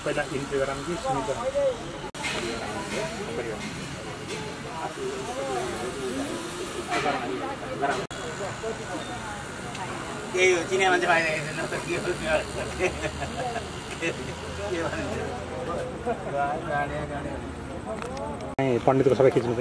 सबैलाई इन्ट्री गराउँ कि सुनिन्छ त्यही हो चिने मान्छे बाहिर पण्डितको सबै खिच्नु त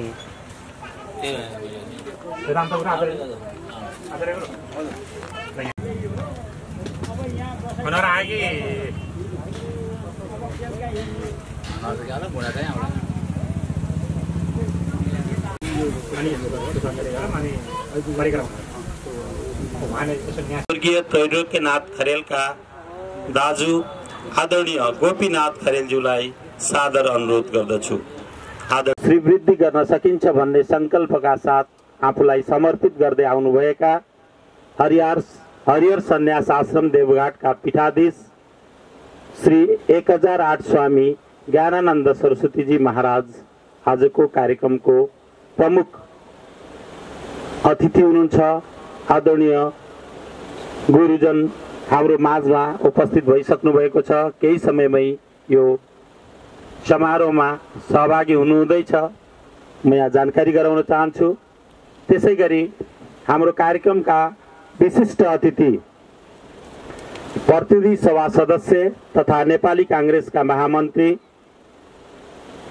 स्वर्गीय त्रैलोक्यनाथ खरेलका दाजु आदरणीय गोपीनाथ खरेलज्यूलाई सादर अनुरोध गर्दछु। श्री वृद्धि गर्न सकिन्छ भन्ने संकल्पका साथ आफूलाई समर्पित गर्दै आउनुभएका हरिहर सन्यास आश्रम देवघाटका पीठाधीश श्री 1008 स्वामी ज्ञानानन्द सरस्वतीजी महाराज आजको कार्यक्रमको प्रमुख अतिथि हुनुहुन्छ। आदरणीय गुरुजन हाम्रो माझमा उपस्थित भइसक्नु भएको छ। केही समयमै यो समारोहमा सहभागी हुनुहुँदैछ। म यहाँ जानकारी गराउन चाहन्छु। त्यसैगरी हाम्रो कार्यक्रमका विशिष्ट अतिथि प्रतिनिधि सभा सदस्य तथा नेपाली कांग्रेसका महामन्त्री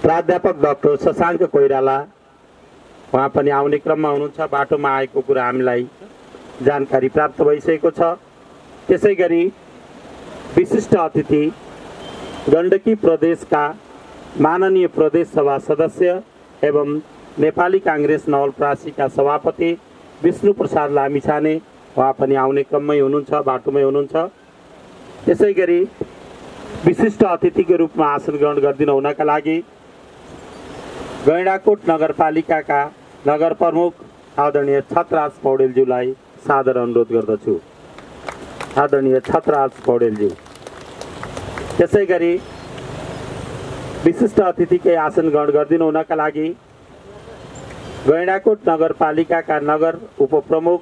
प्राध्यापक डाक्टर शशाङ्क कोइराला उहाँ पनि आउने क्रममा हुनुहुन्छ। बाटोमा आएको कुरा हामीलाई जानकारी प्राप्त भइसकेको छ। त्यसैगरी विशिष्ट अतिथि गण्डकी प्रदेशका माननीय प्रदेश सभा सदस्य एवं नेपाली कांग्रेस नवलपरासीका सभापति विष्णु प्रसाद लामिछाने उहाँ पनि आउने क्रममै हुनुहुन्छ, बाटोमै हुनुहुन्छ। त्यसैगरी विशिष्ट अतिथिको रूपमा आसन ग्रहण गरिदिनु हुनका लागि गैंडाकोट नगरपालिकाका नगर प्रमुख आदरणीय छतराज पौडेलज्यूलाई सादर अनुरोध गर्दछु। आदरणीय छतराज पौडेलज्यू। त्यसैगरी विशिष्ट अतिथिकै आसन ग्रहण गरिदिनु हुनका लागि गैंडाकोट नगरपालिकाका नगर उपप्रमुख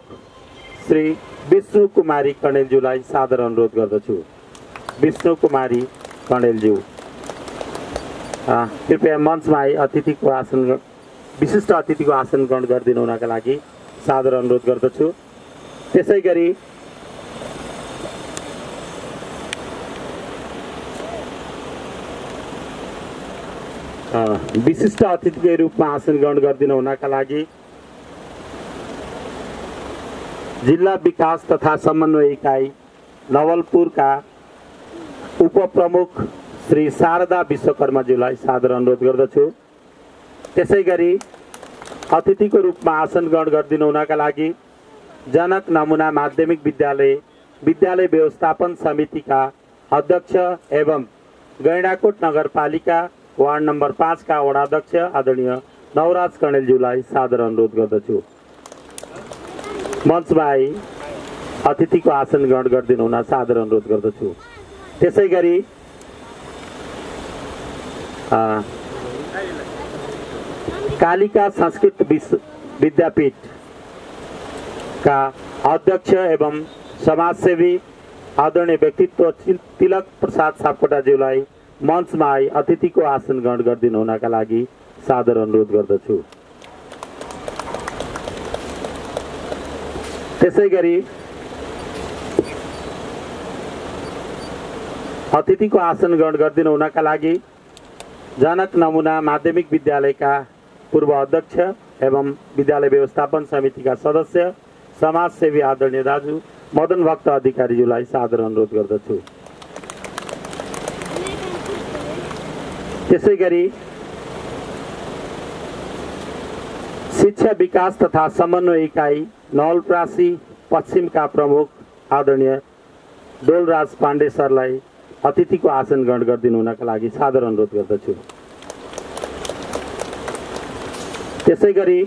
श्री विष्णु कुमारी कणेलज्यूलाई सादर अनुरोध गर्दछु। विष्णु कुमारी कणेलज्यू कृपया मञ्चमा आई अतिथिको आसन विशिष्ट अतिथिको आसन ग्रहण गरिदिनु हुनका लागि सादर अनुरोध गर्दछु। त्यसैगरी विशिष्ट अतिथिको रूपमा आसन ग्रहण गरिदिनु हुनका लागि जिल्ला विकास तथा समन्वय इकाइ नवलपुरका उपप्रमुख श्री शारदा विश्वकर्माज्यूलाई सादर अनुरोध गर्दछु। त्यसैगरी अतिथिको रूपमा आसन ग्रहण गरिदिनु हुनका लागि जनक नमुना माध्यमिक विद्यालय व्यवस्थापन समितिका अध्यक्ष एवं गैंडाकोट नगरपालिका वार्ड नम्बर 5 का वडाध्यक्ष आदरणीय नवराज कणेलज्यूलाई सादर अनुरोध गर्दछु। मञ्चमा आई अतिथिको आसन ग्रहण गरिदिनु हुन सादर अनुरोध गर्दछु। त्यसैगरी कालिका संस्कृत विद्यापीठ का अध्यक्ष एवं समाजसेवी आदरणीय व्यक्तित्व तिलक प्रसाद सापकोटाज्यूलाई मञ्चमा आई अतिथिको आसन ग्रहण गरिदिनु हुनका लागि सादर अनुरोध गर्दछु। त्यसैगरी अतिथिको आसन ग्रहण गरिदिनु हुनका लागि जनक नमुना माध्यमिक विद्यालयका पूर्व अध्यक्ष एवं विद्यालय व्यवस्थापन समितिका सदस्य समाजसेवी आदरणीय दाजु मदन भक्त अधिकारीज्यूलाई सादर अनुरोध गर्दछु। त्यसैगरी शिक्षा विकास तथा समन्वय इकाई नवलपरासी पश्चिमका प्रमुख आदरणीय डोलराज पाण्डे सरलाई अतिथिको आसन ग्रहण गरिदिनु हुनका लागि सादर अनुरोध गर्दछु। त्यसैगरी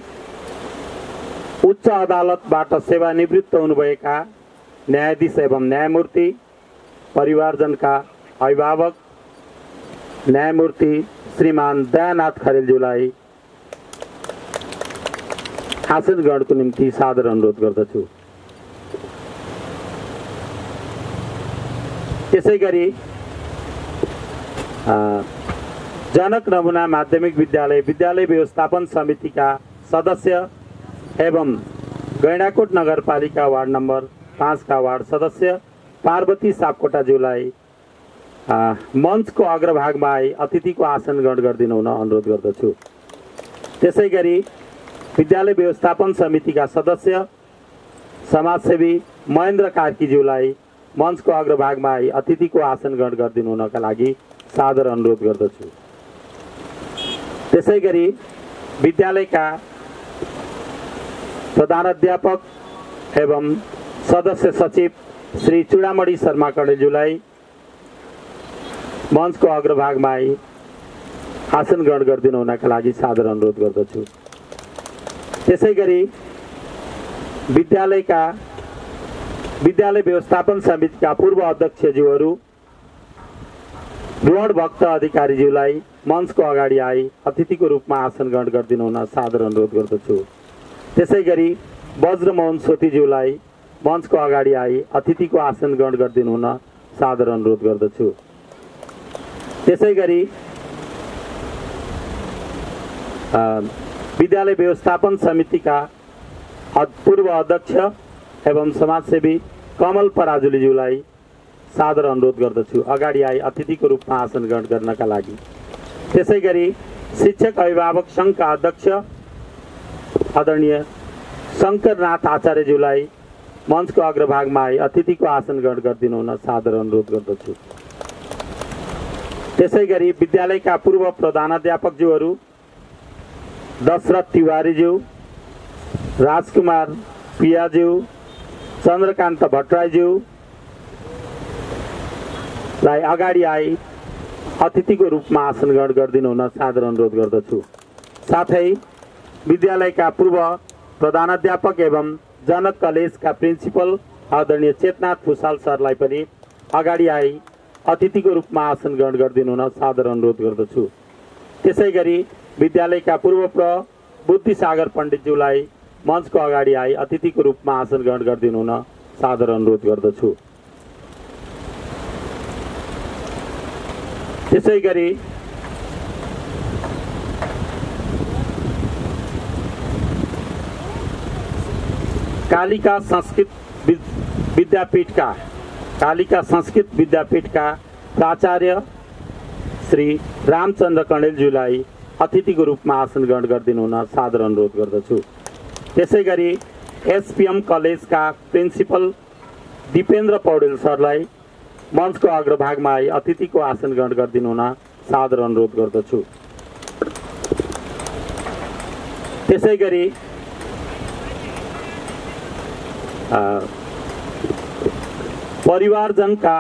उच्च अदालतबाट सेवानिवृत्त हुनुभएका न्यायाधीश एवं न्यायमूर्ति परिवारजनका अभिभावक न्यायमूर्ति श्रीमान दयानाथ खरेलज्यूलाई आसन ग्रहणको निम्ति सादर अनुरोध गर्दछु। त्यसैगरी जनक नमुना माध्यमिक विद्यालय विद्यालय व्यवस्थापन समितिका सदस्य एवं गैंडाकोट नगरपालिका वार्ड नम्बर 5 का वार्ड सदस्य पार्वती सापकोटाज्यूलाई मञ्चको अग्रभागमा आई अतिथिको आसन ग्रहण गरिदिनु हुन अनुरोध गर्दछु। त्यसैगरी विद्यालय व्यवस्थापन समितिका सदस्य समाजसेवी महेन्द्र कार्कीज्यूलाई मञ्चको अग्रभागमा आई अतिथिको आसन ग्रहण गरिदिनु हुनका लागि सादर अनुरोध गर्दछु। त्यसैगरी विद्यालयका प्रधानाध्यापक एवं सदस्य सचिव श्री चुडामणी शर्मा कडेलज्यूलाई मञ्चको अग्रभागमा आई आसन ग्रहण गरिदिनु हुनका लागि सादर अनुरोध गर्दछु। त्यसैगरी विद्यालय व्यवस्थापन समितिका पूर्व अध्यक्षज्यूहरू रोहण भक्त अधिकारीज्यूलाई मञ्चको अगाडि आई अतिथिको रूपमा आसन ग्रहण गरिदिनु हुन सादर अनुरोध गर्दछु। त्यसैगरी वज्रमोहन सोतीज्यूलाई मञ्चको अगाडि आई अतिथिको आसन ग्रहण गरिदिनु हुन सादर अनुरोध गर्दछु। त्यसैगरी विद्यालय व्यवस्थापन समितिका पूर्व अध्यक्ष एवं समाजसेवी कमल पराजुलीज्यूलाई सादर अनुरोध गर्दछु अगाडि आई अतिथिको रूपमा आसन ग्रहण गर्नका लागि। त्यसैगरी शिक्षक अभिभावक सङ्घका अध्यक्ष आदरणीय शङ्करनाथ आचार्यज्यूलाई मञ्चको अग्रभागमा आई अतिथिको आसन ग्रहण गरिदिनु हुन सादर अनुरोध गर्दछु। त्यसैगरी विद्यालयका पूर्व प्रधानाध्यापकज्यूहरू दशरथ तिवारीज्यू, राजकुमार पियाज्यू, चन्द्रकान्त भट्टराईज्यू लाई अगाडि आई अतिथिको रूपमा आसन ग्रहण गरिदिनु हुन सादर अनुरोध गर्दछु। साथै विद्यालयका पूर्व प्रधानाध्यापक एवं जनक कलेजका प्रिन्सिपल आदरणीय चेतनाथ भूषाल सरलाई पनि अगाडि आई अतिथिको रूपमा आसन ग्रहण गरिदिनु हुन सादर अनुरोध गर्दछु। त्यसैगरी विद्यालयका पूर्व बुद्धिसागर पण्डितज्यूलाई मञ्चको अगाडि आई अतिथिको रूपमा आसन ग्रहण गरिदिनु हुन सादर अनुरोध गर्दछु। त्यसैगरी कालिका संस्कृत विद्यापीठका प्राचार्य श्री रामचन्द्र कणेलज्यूलाई अतिथिको रूपमा आसन ग्रहण गरिदिनु हुन सादर अनुरोध गर्दछु। त्यसैगरी एसपीएम कलेजका प्रिन्सिपल दिपेन्द्र पौडेल सरलाई मञ्चको अग्रभागमा आई अतिथिको आसन ग्रहण गरिदिनु हुन सादर अनुरोध गर्दछु। त्यसैगरी परिवारजनका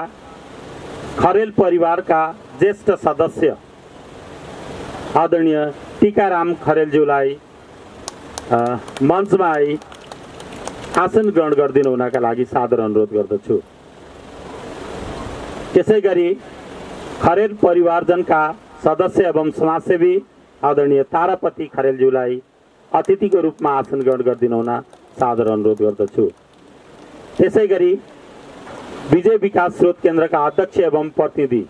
खरेल परिवारका ज्येष्ठ सदस्य आदरणीय टीकाराम खरेलज्यूलाई मञ्चमा आई आसन ग्रहण गरिदिनु हुनका लागि सादर अनुरोध गर्दछु। त्यसैगरी खरेल परिवारजनका सदस्य एवं समाजसेवी आदरणीय तारापति खरेलज्यूलाई अतिथिको रूपमा आसन ग्रहण गरिदिनु हुन सादर अनुरोध गर्दछु। त्यसैगरी विजय विकास स्रोत केन्द्रका अध्यक्ष एवं प्रतिनिधि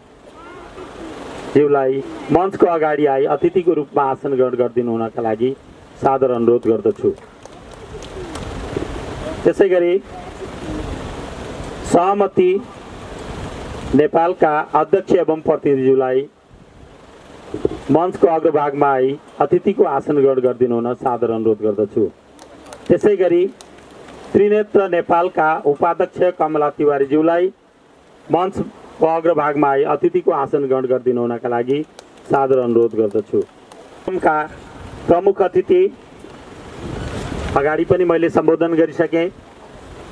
ज्यूलाई मञ्चको अगाडि आई अतिथिको रूपमा आसन ग्रहण गरिदिनु हुनका लागि सादर अनुरोध गर्दछु। त्यसैगरी सहमति नेपालका अध्यक्ष एवं प्रतिनिधिज्यूलाई मञ्चको अग्रभागमा आई अतिथिको आसन ग्रहण गरिदिनु हुन सादर अनुरोध गर्दछु। त्यसैगरी त्रिनेत्र नेपालका उपाध्यक्ष कमला तिवारीज्यूलाई मञ्चको अग्रभागमा आई अतिथिको आसन ग्रहण गरिदिनु हुनका लागि सादर अनुरोध गर्दछु। प्रमुख अतिथि अगाडि पनि मैले सम्बोधन गरिसकेँ।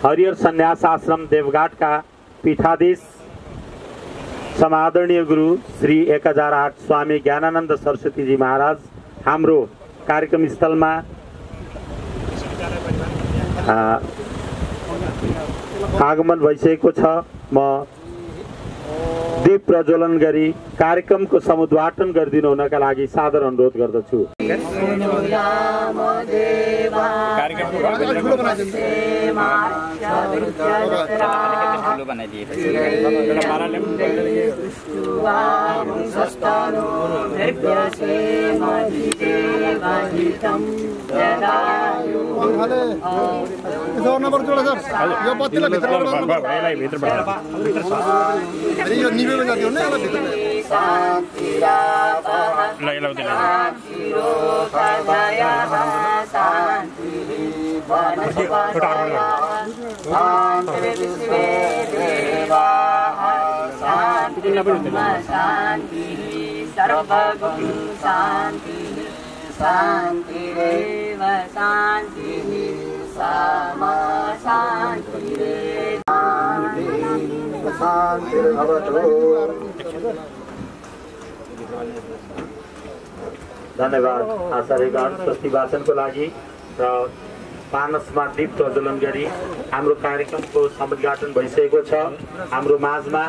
हरिहर सन्यास आश्रम देवघाटका पीठाधीश समादरणीय गुरु श्री 1008 स्वामी ज्ञानानन्द सरस्वतीजी महाराज हाम्रो कार्यक्रम स्थलमा आगमन भइसकेको छ। म दीप प्रज्वलन गरी कार्यक्रमको समुद्घाटन गरिदिनु हुनका लागि सादर अनुरोध गर्दछु। धन्यवाद आचार्यगण स्वस्ति वाचनको लागि र मानसमा दीप प्रज्वलन गरी हाम्रो कार्यक्रमको समुद्घाटन भइसकेको छ। हाम्रो माझमा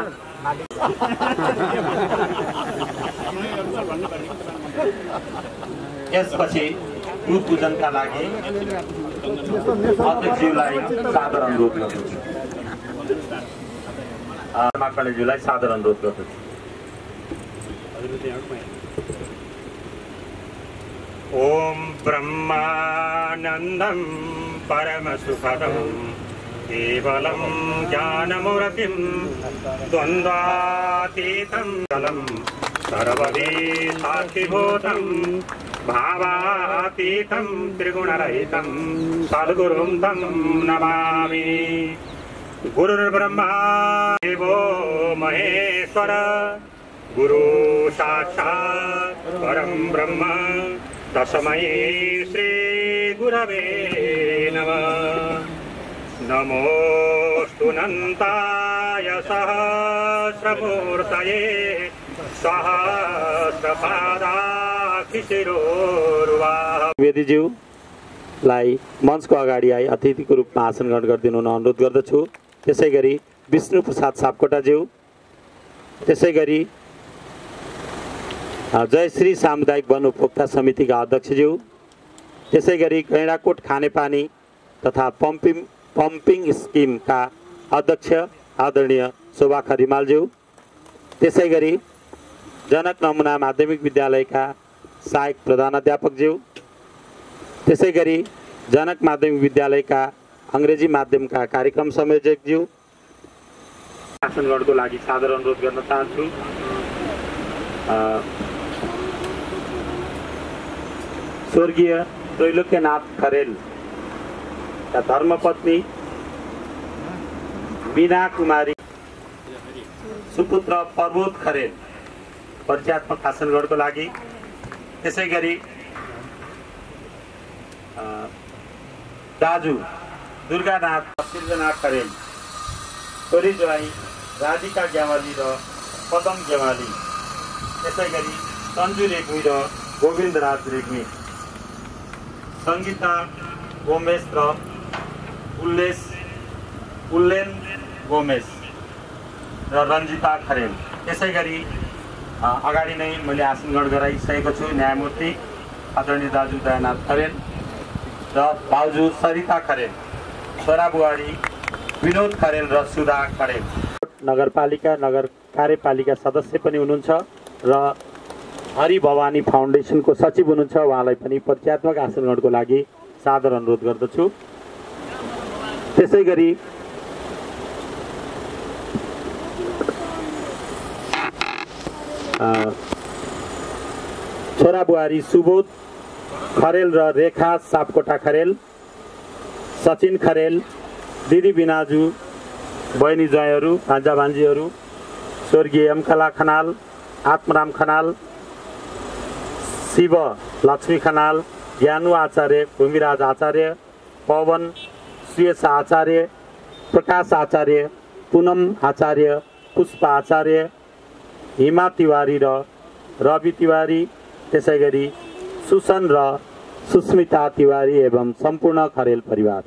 यसपछि गुरु पूजनका लागि अध्यक्षज्यूलाई सादर अनुरोध गर्दछु। माकर्णेज्यूलाई सादर अनुरोध गर्दछु। ओम ब्रह्मानंदं परमसुखदं केवलं ज्ञानमूर्तिं द्वन्द्वातीतं जलं सर्वदेशाधिभूतं भावातीतं त्रिगुणरहितं सद्गुरुं तं नमामि। गुरुर्ब्रह्मा देवो महेश्वर गुरु साक्षात् परं ब्रह्म तस्मै श्री गुरवे नमः। नमोऽस्तु अनन्ताय सहस्रमूर्तये सहस्रपादाक्षिशिरोर्वाह। वेदीज्यूलाई मञ्चको अगाडि आई अतिथिको रूपमा आसन ग्रहण गरिदिनु हुन अनुरोध गर्दछु। त्यसै गरी विष्णु प्रसाद सापकोटाज्यू, त्यसै गरी जयश्री सामुदायिक वन उपभोक्ता समितिका अध्यक्षज्यू, त्यसै गरी गैँडाकोट खानेपानी तथा पम्पिङ स्किमका अध्यक्ष आदरणीय शोभा खरिमालज्यू, त्यसै गरी जनक नमुना माध्यमिक विद्यालयका सहायक प्रधानाध्यापकज्यू, त्यसै गरी जनक माध्यमिक विद्यालयका अङ्ग्रेजी माध्यमका कार्यक्रम संयोजकज्यू, आसन ग्रहणको लागि सादर अनुरोध गर्न चाहन्छु। स्वर्गीय त्रैलोक्यनाथ खरेल का धर्मपत्नी मीना कुमारी सुपुत्र प्रबोध खरेल परिचयात्मक आसन ग्रहणको लागि, त्यसै गरी दाजु दुर्गानाथ सिर्जनाथ खरेल छोरी ज्वाइँ राधिका ग्यावाली र पदम ग्यावाली, त्यसै गरी सञ्जु रेग्मी र गोविन्दराज रेग्मी, सङ्गीता गोमेश र उल्लेन गोमेश र रञ्जिता खरेल। त्यसै गरी अगाडि नै मैले आसन ग्रहण गराइसकेको छु न्यायमूर्ति आदरणीय दाजु दयानाथ खरेल र भाउजू सरिता खरेल, छोरा बुहारी विनोद खरेल र सुधा खरेल। नगरपालिका नगर कार्यपालिका सदस्य पनि हुनुहुन्छ र हरि भवानी फाउन्डेसनको सचिव हुनुहुन्छ। उहाँलाई पनि परिचयात्मक आसन ग्रहणको लागि सादर अनुरोध गर्दछु। त्यसै गरी छोरा बुहारी सुबोध खरेल र रेखा सापकोटा खरेल, सचिन खरेल, दिदी बिनाजु, बहिनी ज्वाइँहरू, भान्जा भान्जीहरू, स्वर्गीय एमकला खनाल, आत्मराम खनाल, शिव लक्ष्मी खनाल, ज्ञानु आचार्य, भूमिराज आचार्य, पवन सुयस आचार्य, प्रकाश आचार्य, पूनम आचार्य, पुष्पा आचार्य, हिमा तिवारी र रवि तिवारी, त्यसै गरी सुसन र सुस्मिता तिवारी एवं सम्पूर्ण खरेल परिवार।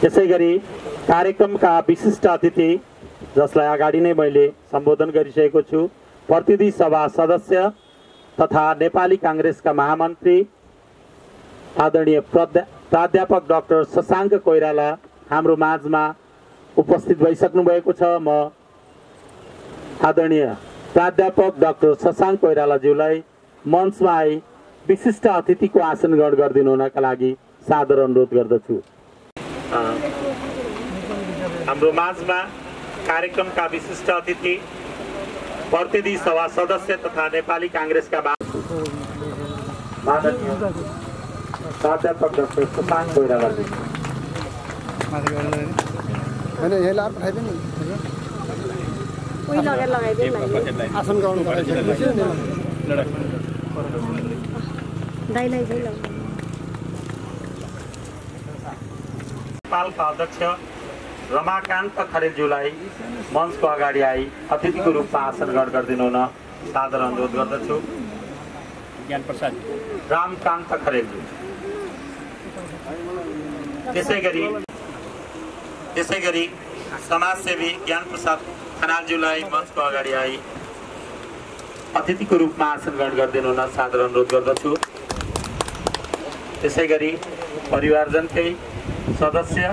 त्यसै गरी कार्यक्रमका विशिष्ट अतिथि जसलाई अगाडि नै मैले सम्बोधन गरिसकेको छु, प्रतिनिधि सभा सदस्य तथा नेपाली काङ्ग्रेसका महामन्त्री आदरणीय प्राध्यापक डाक्टर शशाङ्क कोइराला हाम्रो माझमा उपस्थित भइसक्नु भएको छ। म आदरणीय प्राध्यापक डाक्टर शशाङ्क कोइरालाज्यूलाई मञ्चमा आई विशिष्ट अतिथिको आसन ग्रहण गरिदिनु हुनका लागि सादर अनुरोध गर्दछु। हाम्रो माझमा कार्यक्रमका विशिष्ट अतिथि प्रतिनिधि सभा सदस्य तथा नेपाली काङ्ग्रेसका माननीय प्राध्यापक डाक्टर शशाङ्क कोइराला। नेपालका अध्यक्ष रमाकान्त खरेलज्यूलाई मञ्चको अगाडि आई अतिथिको रूपमा आसन ग्रहण गरिदिनु हुन सादर अनुरोध गर्दछु। ज्ञान प्रसाद रामकान्त खरेलज्यू। त्यसै गरी समाजसेवी ज्ञान प्रसाद खनालज्यूलाई मञ्चको अगाडि आई अतिथिको रूपमा आसन ग्रहण गरिदिनु हुन सादर अनुरोध गर्दछु। त्यसै गरी परिवारजनकै सदस्य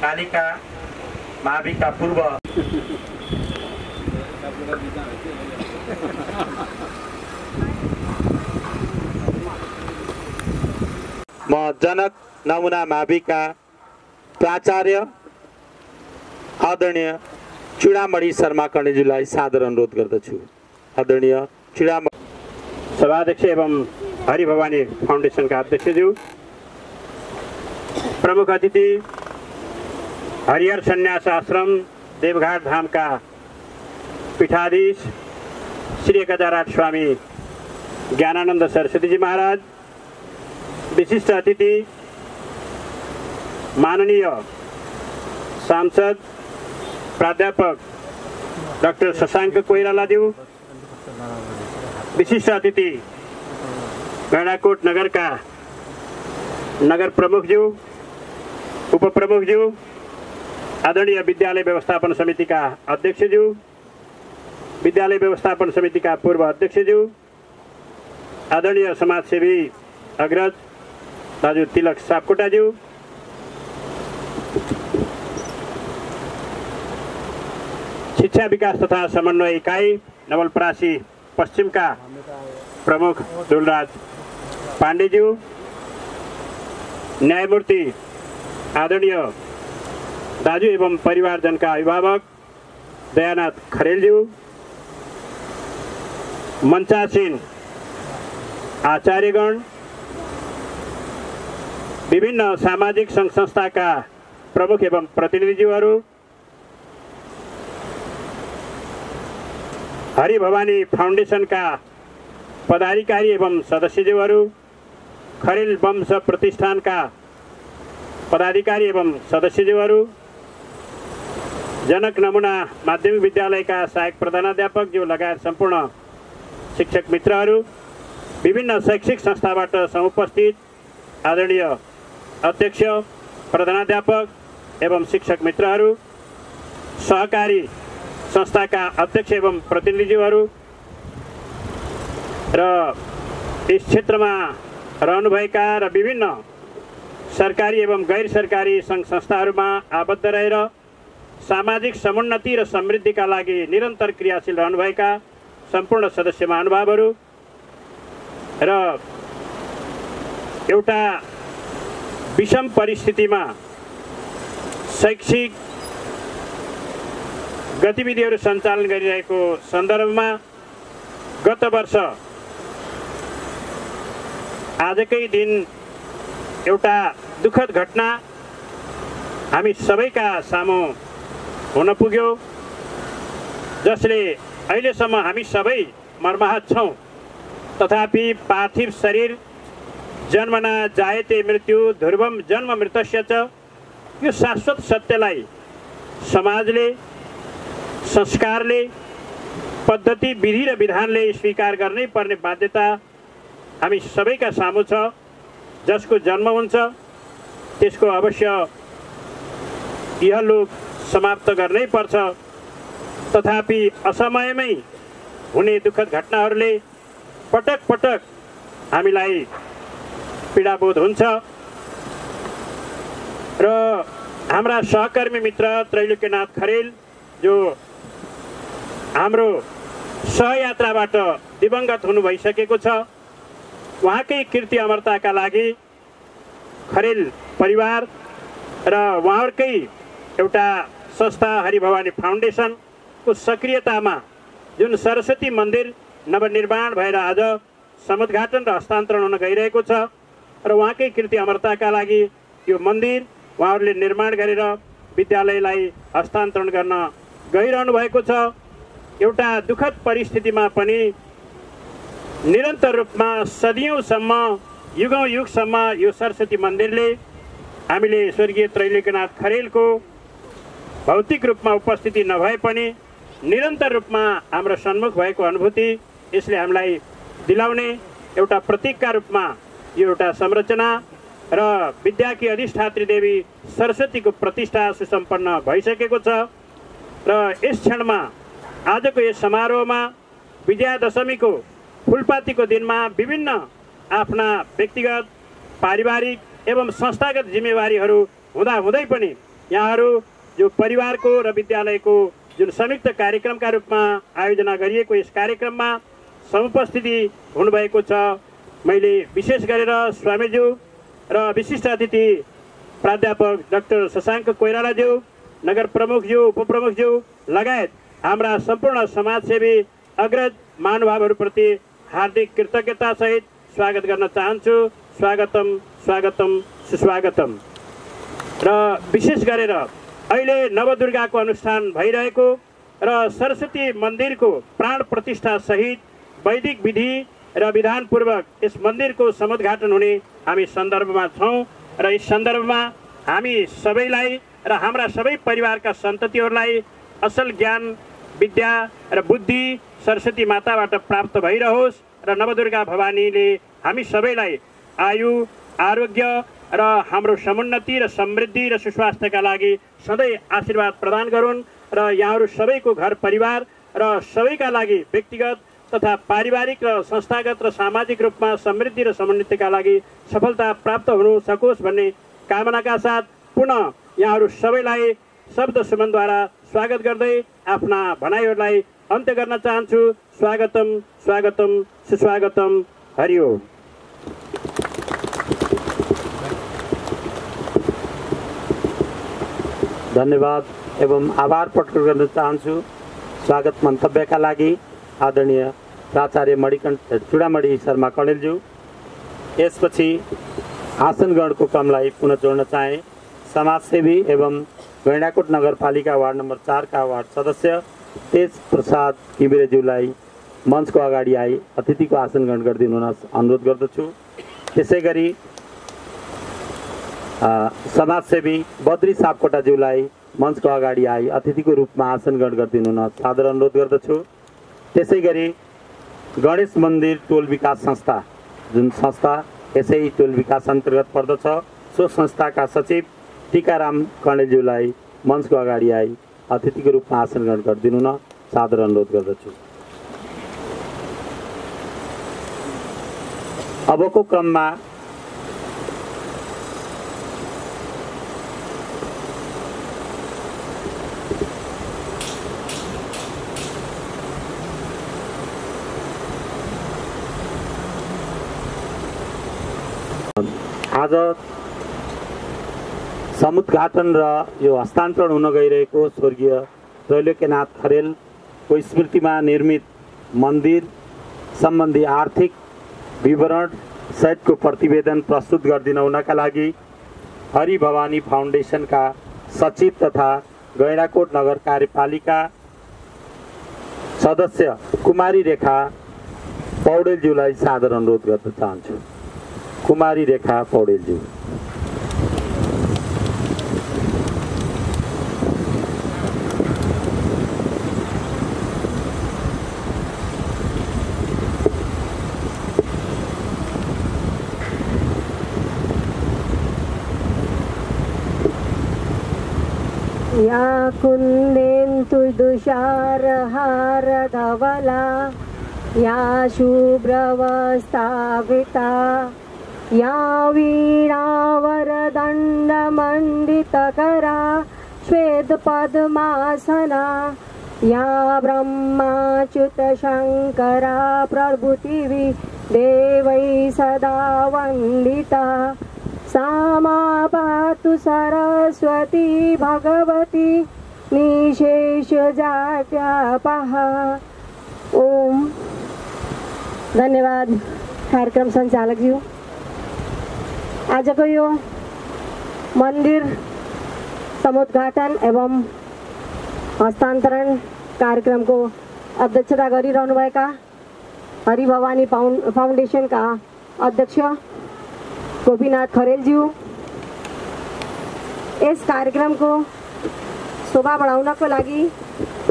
कालिका माविका पूर्व म जनक नमुना माविका प्राचार्य आदरणीय चुडामणि शर्मा कर्णेज्यूलाई सादर अनुरोध गर्दछु। आदरणीय चुडामणि सभाध्यक्ष एवं हरिभवानी फाउन्डेसनका अध्यक्षज्यू, प्रमुख अतिथि हरिहर सन्यास आश्रम देवघाट धामका पीठाधीश श्री गजाराज स्वामी ज्ञानानन्द सरस्वतीजी महाराज, विशिष्ट अतिथि माननीय सांसद प्राध्यापक डाक्टर शशाङ्क कोइरालाज्यू, विशिष्ट अतिथि गैंडाकोट नगरका नगर प्रमुखज्यू, उपप्रमुखज्यू, आदरणीय विद्यालय व्यवस्थापन समितिका अध्यक्षज्यू, विद्यालय व्यवस्थापन समितिका पूर्व अध्यक्षज्यू, आदरणीय समाजसेवी अग्रज दाजु तिलक सापकोटाज्यू, शिक्षा विकास तथा समन्वय इकाइ नवलपरासी पश्चिमका प्रमुख दुलराज पाण्डेज्यू, न्यायमूर्ति आदरणीय दाजु एवं परिवारजनका अभिभावक दयानाथ खरेलज्यू, मञ्चासीन आचार्यगण, विभिन्न सामाजिक सङ्घ संस्थाका प्रमुख एवं प्रतिनिधिज्यूहरू, हरिभवानी फाउन्डेसनका पदाधिकारी एवं सदस्यज्यूहरू, खरेल वंश प्रतिष्ठानका पदाधिकारी एवं सदस्यज्यूहरू, जनक नमुना माध्यमिक विद्यालयका सहायक प्रधानाध्यापकज्यू लगायत सम्पूर्ण शिक्षक मित्रहरू, विभिन्न शैक्षिक संस्थाबाट समुपस्थित आदरणीय अध्यक्ष प्रधानाध्यापक एवं शिक्षक मित्रहरू, सहकारी संस्थाका अध्यक्ष एवं प्रतिनिधिज्यूहरू र यस क्षेत्रमा रहनुभएका र विभिन्न सरकारी एवं गैर सरकारी सङ्घ संस्थाहरूमा आबद्ध रहेर सामाजिक समुन्नति र समृद्धिका लागि निरन्तर क्रियाशील रहनुभएका सम्पूर्ण सदस्य महानुभावहरू र एउटा विषम परिस्थितिमा शैक्षिक गतिविधिहरू सञ्चालन गरिरहेको सन्दर्भमा गत वर्ष आजकै दिन एउटा दुःखद घटना हामी सबैका सामु हुन पुग्यो, जसले अहिलेसम्म हामी सबै मर्माहत छौँ। तथापि पार्थिव शरीर जन्मना जायते मृत्यु ध्रुवम जन्म मृतस्य च, यो शाश्वत सत्यलाई समाजले, संस्कारले, पद्धति, विधि र विधानले स्वीकार गर्नै पर्ने बाध्यता हामी सबैका सामु छ। जसको जन्म हुन्छ त्यसको अवश्य इहलोक समाप्त गर्नै पर्छ। तथापि असमयमै हुने दुःखद घटनाहरूले पटक पटक हामीलाई पीडाबोध हुन्छ र हाम्रा सहकर्मी मित्र त्रैलोक्यनाथ खरेल जो हाम्रो सहयात्राबाट दिवंगत हुनु भइसकेको छ, उहाँकै कीर्ति अमरताका लागि खरेल परिवार र उहाँहरूकै एउटा संस्था हरिभवानी फाउन्डेसनको सक्रियतामा जुन सरस्वती मन्दिर नवनिर्माण भएर आज समुद्घाटन र हस्तान्तरण हुन गइरहेको छ र उहाँकै कीर्ति अमरताका लागि यो मन्दिर उहाँहरूले निर्माण गरेर विद्यालयलाई हस्तान्तरण गर्न गइरहनु भएको छ। एउटा दुःखद परिस्थितिमा पनि निरन्तर रूपमा सदियौँसम्म, युगौँ युगसम्म यो सरस्वती मन्दिरले हामीले स्वर्गीय त्रैलोक्यनाथ खरेलको भौतिक रूपमा उपस्थिति नभए पनि निरन्तर रूपमा हाम्रो सन्मुख भएको अनुभूति यसले हामीलाई दिलाउने एउटा प्रतीकका रूपमा यो एउटा संरचना र विद्याकी अधिष्ठात्री देवी सरस्वतीको प्रतिष्ठा सुसम्पन्न भइसकेको छ र यस क्षणमा आजको यस समारोहमा विजयादशमीको फुलपातीको दिनमा विभिन्न आफ्ना व्यक्तिगत, पारिवारिक एवं संस्थागत जिम्मेवारीहरू हुँदाहुँदै पनि यहाँहरू जो परिवारको र विद्यालयको जुन संयुक्त कार्यक्रमका रूपमा आयोजना गरिएको यस कार्यक्रममा समुपस्थिति हुनुभएको छ। मैले विशेष गरेर स्वामीज्यू र विशिष्ट अतिथि प्राध्यापक डाक्टर शशाङ्क कोइरालाज्यू, नगर प्रमुखज्यू, उपप्रमुखज्यू लगायत हाम्रा सम्पूर्ण समाजसेवी अग्रज महानुभावहरूप्रति हार्दिक कृतज्ञतासहित स्वागत गर्न चाहन्छु। स्वागतम, स्वागतम, सुस्वागतम। र विशेष गरेर अहिले नवदुर्गाको अनुष्ठान भइरहेको र सरस्वती मन्दिरको प्राण प्रतिष्ठा सहित वैदिक विधि र विधानपूर्वक यस मन्दिरको समुद्घाटन हुने हामी सन्दर्भमा छौँ र यस सन्दर्भमा हामी सबैलाई र हाम्रा सबै परिवारका सन्ततिहरूलाई असल ज्ञान, विद्या र बुद्धि सरस्वती माताबाट प्राप्त भइरहोस् र नवदुर्गा भवानीले हामी सबैलाई आयु, आरोग्य र हाम्रो समुन्नति र समृद्धि र सुस्वास्थ्यका लागि सधैँ आशीर्वाद प्रदान गरून् र यहाँहरू सबैको घर परिवार र सबैका लागि व्यक्तिगत तथा पारिवारिक र संस्थागत र सामाजिक रूपमा समृद्धि र समुन्नतिका लागि सफलता प्राप्त हुन सकोस् भन्ने कामनाका साथ पुनः यहाँहरू सबैलाई शब्द सुमनद्वारा स्वागत गर्दै आफ्ना भनाइहरूलाई अन्त्य गर्न चाहन्छु। स्वागतम, स्वागतम, सुस्वागतम। हरि ओम। धन्यवाद एवं आभार प्रकट गर्न चाहन्छु स्वागत मन्तव्यका लागि आदरणीय प्राचार्य मणिकण्ठ चुडामणि शर्मा कणेलज्यू। यसपछि आसनगणको क्रमलाई पुनः जोड्न चाहे समाजसेवी एवं गैंडाकोट नगरपालिका वार्ड नम्बर 4 का वार्ड सदस्य तेज प्रसाद किमिरेज्यूलाई मञ्चको अगाडि आई अतिथिको आसन ग्रहण गरिदिनु हुन अनुरोध गर्दछु। त्यसैगरी समाजसेवी बद्री सापकोटाज्यूलाई मञ्चको अगाडि आई अतिथिको रूपमा आसन ग्रहण गरिदिनु हुन सादर अनुरोध गर्दछु। त्यसैगरी गणेश मन्दिर टोल विकास संस्था जुन संस्था यसै टोल विकास अन्तर्गत पर्दछ सो संस्थाका सचिव टीकाराम कणेलज्यूलाई मञ्चको अगाडि आई अतिथिको रूपमा आसन ग्रहण गरिदिनु हुन सादर अनुरोध गर्दछु। अबको क्रममा आज समुद्घाटन र यो हस्तान्तरण हुन गइरहेको स्वर्गीय त्रैलोक्यनाथ खरेलको स्मृतिमा निर्मित मन्दिर सम्बन्धी आर्थिक विवरण सहितको प्रतिवेदन प्रस्तुत गरिदिन हुनका लागि हरि भवानी फाउन्डेसनका सचिव तथा गैंडाकोट नगर कार्यपालिका सदस्य कुमारी रेखा पौडेलज्यूलाई सादर अनुरोध गर्न चाहन्छु। कुमारी रेखा पौडेलज्यू। या कुन्देन्दुतुषारहारधवला या शुभ्रवस्त्रावृता या वीणावरदण्डमण्डितकरा श्वेतपद्मासना या ब्रह्माच्युतशङ्करा प्रभृतिभिः देवैः सदा वन्दिता सा मा पातु सरस्वती भगवती निशेषजाड्यापः। ओम। धन्यवाद कार्यक्रम सञ्चालकज्यू। आजको यो मन्दिर समुद्घाटन एवं हस्तान्तरण कार्यक्रमको अध्यक्षता गरिरहनुभएका हरि भवानी फाउन्डेसनका अध्यक्ष गोपीनाथ खरेलज्यू, यस कार्यक्रमको शोभा बढाउनको लागि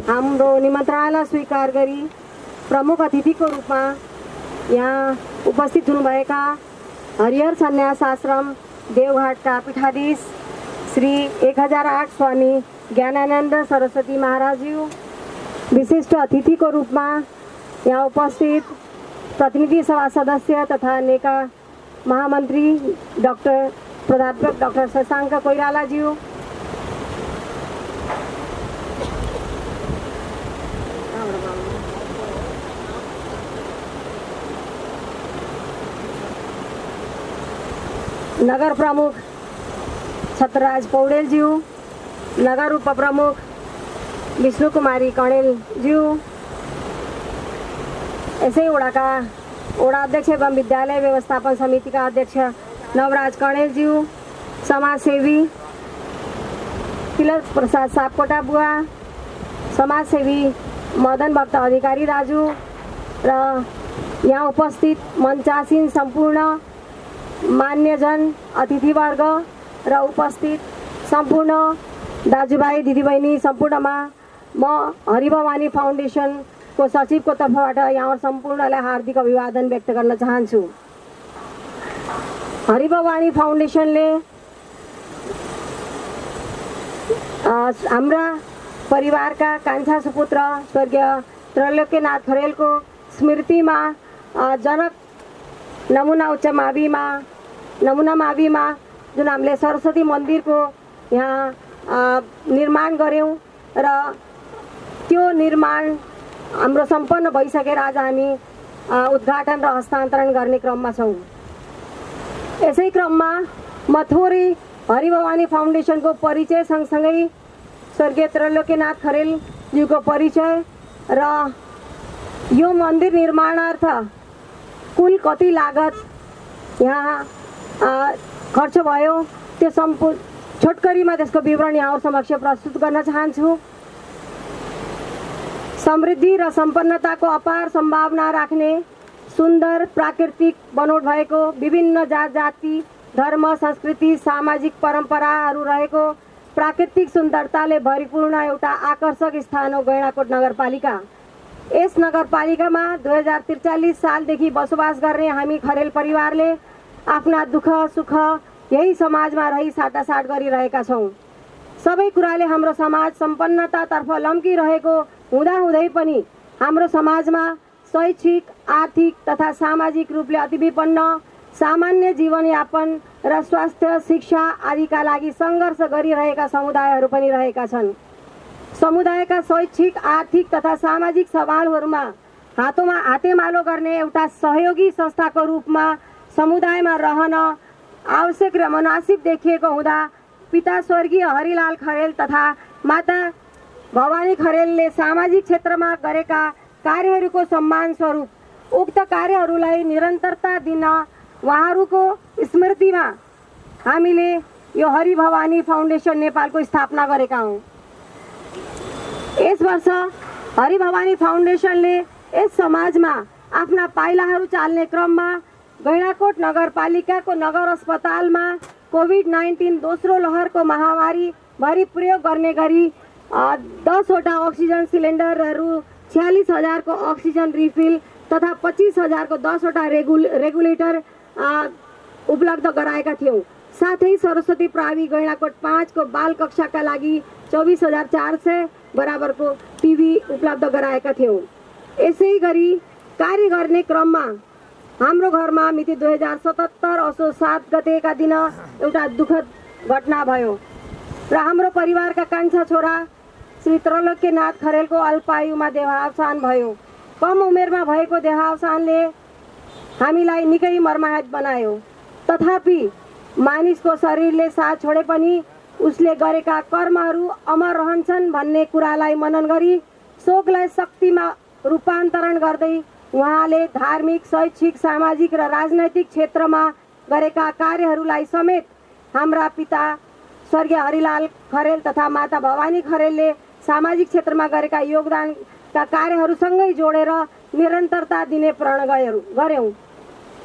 हाम्रो निमन्त्रणालाई स्वीकार गरी प्रमुख अतिथिको रूपमा यहाँ उपस्थित हुनुभएका हरिहर सन्यास आश्रम देवघाटका पीठाधीश श्री 1008 स्वामी ज्ञानानन्द सरस्वती महाराजज्यू, विशिष्ट अतिथिको रूपमा यहाँ उपस्थित प्रतिनिधि सभा सदस्य तथा नेका महामन्त्री डाक्टर प्राध्यापक डाक्टर शशाङ्क कोइरालाज्यू, नगर प्रमुख छत्रराज पौडेलज्यू, नगर उपप्रमुख विष्णु कुमारी कणेलज्यू, यसै वडाका वडा अध्यक्ष एवं विद्यालय व्यवस्थापन समितिका अध्यक्ष नवराज कणेलज्यू, समाजसेवी तिलक प्रसाद सापकोटा बुवा, समाजसेवी मदन भक्त अधिकारी दाजु र यहाँ उपस्थित मञ्चासीन सम्पूर्ण मान्यजन अतिथिवर्ग र उपस्थित सम्पूर्ण दाजुभाइ दिदीबहिनी सम्पूर्णमा म हरिभवानी फाउन्डेसनको सचिवको तर्फबाट यहाँ सम्पूर्णलाई हार्दिक अभिवादन व्यक्त गर्न चाहन्छु। हरिभवानी फाउन्डेसनले हाम्रा परिवारका कान्छा सुपुत्र स्वर्गीय त्रैलोक्यनाथ खरेलको स्मृतिमा जनक नमुना उच्च नमुना माविमा जुन हामीले सरस्वती मन्दिरको यहाँ निर्माण गऱ्यौँ र त्यो निर्माण हाम्रो सम्पन्न भइसकेर आज हामी उद्घाटन र हस्तान्तरण गर्ने क्रममा छौँ। यसै क्रममा म थोरै हरिभवानी फाउन्डेसनको परिचय सँगसँगै स्वर्गीय त्रैलोक्यनाथ खरेलज्यूको परिचय र यो मन्दिर निर्माणार्थ कुल कति लागत यहाँ खर्च भयो त्यो छोटकरीमा त्यसको विवरण यहाँ समक्ष प्रस्तुत गर्न चाहन्छु। समृद्धि र सम्पन्नताको अपार सम्भावना राख्ने सुन्दर प्राकृतिक बनोट भएको विभिन्न जात जाति धर्म संस्कृति सामाजिक परम्पराहरू रहेको प्राकृतिक सुन्दरताले भरिपूर्ण एउटा आकर्षक स्थान हो गैंडाकोट नगरपालिका। यस नगरपालिकामा 2043 सालदेखि बसोबास गर्ने हामी खरेल परिवारले आफ्ना दुःख सुख यही समाजमा रही साटासाट गरिरहेका छौँ। सबै कुराले हाम्रो समाज सम्पन्नतातर्फ लम्किरहेको हुँदाहुँदै पनि हाम्रो समाजमा शैक्षिक आर्थिक तथा सामाजिक रूपले अति विपन्न सामान्य जीवनयापन र स्वास्थ्य शिक्षा आदिका लागि सङ्घर्ष गरिरहेका समुदायहरू पनि रहेका छन्। समुदायका शैक्षिक आर्थिक तथा सामाजिक सवालहरूमा हातेमालो गर्ने एउटा सहयोगी संस्थाको रूपमा समुदायमा रहन आवश्यक र मुनासिब देखिएको हुँदा पिता स्वर्गीय हरिलाल खरेल तथा माता भवानी खरेलले सामाजिक क्षेत्रमा गरेका कार्यहरूको सम्मान स्वरूप उक्त कार्यहरूलाई निरन्तरता दिन उहाँहरूको स्मृतिमा हामीले यो हरि भवानी फाउन्डेसन नेपालको स्थापना गरेका हौँ। यस वर्ष हरि भवानी फाउन्डेसनले यस समाजमा आफ्ना पाइलाहरू चाल्ने क्रममा गैंडाकोट नगरपालिकाको नगर अस्पतालमा कोभिड-19 दोस्रो लहरको महामारी भरि प्रयोग गर्ने गरी 10 वटा अक्सिजन सिलिन्डरहरू, 46,000 को अक्सिजन रिफिल तथा 25,000 को 10 वटा रेगुलेटर उपलब्ध गराएका थियौँ। साथै सरस्वती प्रावि गैंडाकोट 5 को बाल कक्षाका लागि 24,400 बराबरको टिभी उपलब्ध गराएका थियौँ। यसै गरी कार्य गर्ने क्रममा हाम्रो घरमा मिति 2077 असोज 7 गतेका दिन एउटा दुःखद घटना भयो र हाम्रो परिवारका कान्छा छोरा श्री त्रैलोक्यनाथ खरेलको अल्पायुमा देहावसान भयो। कम उमेरमा भएको देहावसानले हामीलाई निकै मर्माहत बनायो। तथापि मानिसको शरीरले साथ छोडे पनि उसले गरेका कर्महरू अमर रहन्छन् भन्ने कुरालाई मनन गरी शोकलाई शक्तिमा रूपान्तरण गर्दै उहाँले धार्मिक, शैक्षिक, सामाजिक र राजनैतिक क्षेत्रमा गरेका कार्यहरूलाई समेत हाम्रा पिता स्वर्गीय हरिलाल खरेल तथा माता भवानी खरेलले सामाजिक क्षेत्रमा गरेका योगदानका कार्यहरूसँगै जोडेर निरन्तरता दिने प्रण गर्यौँ।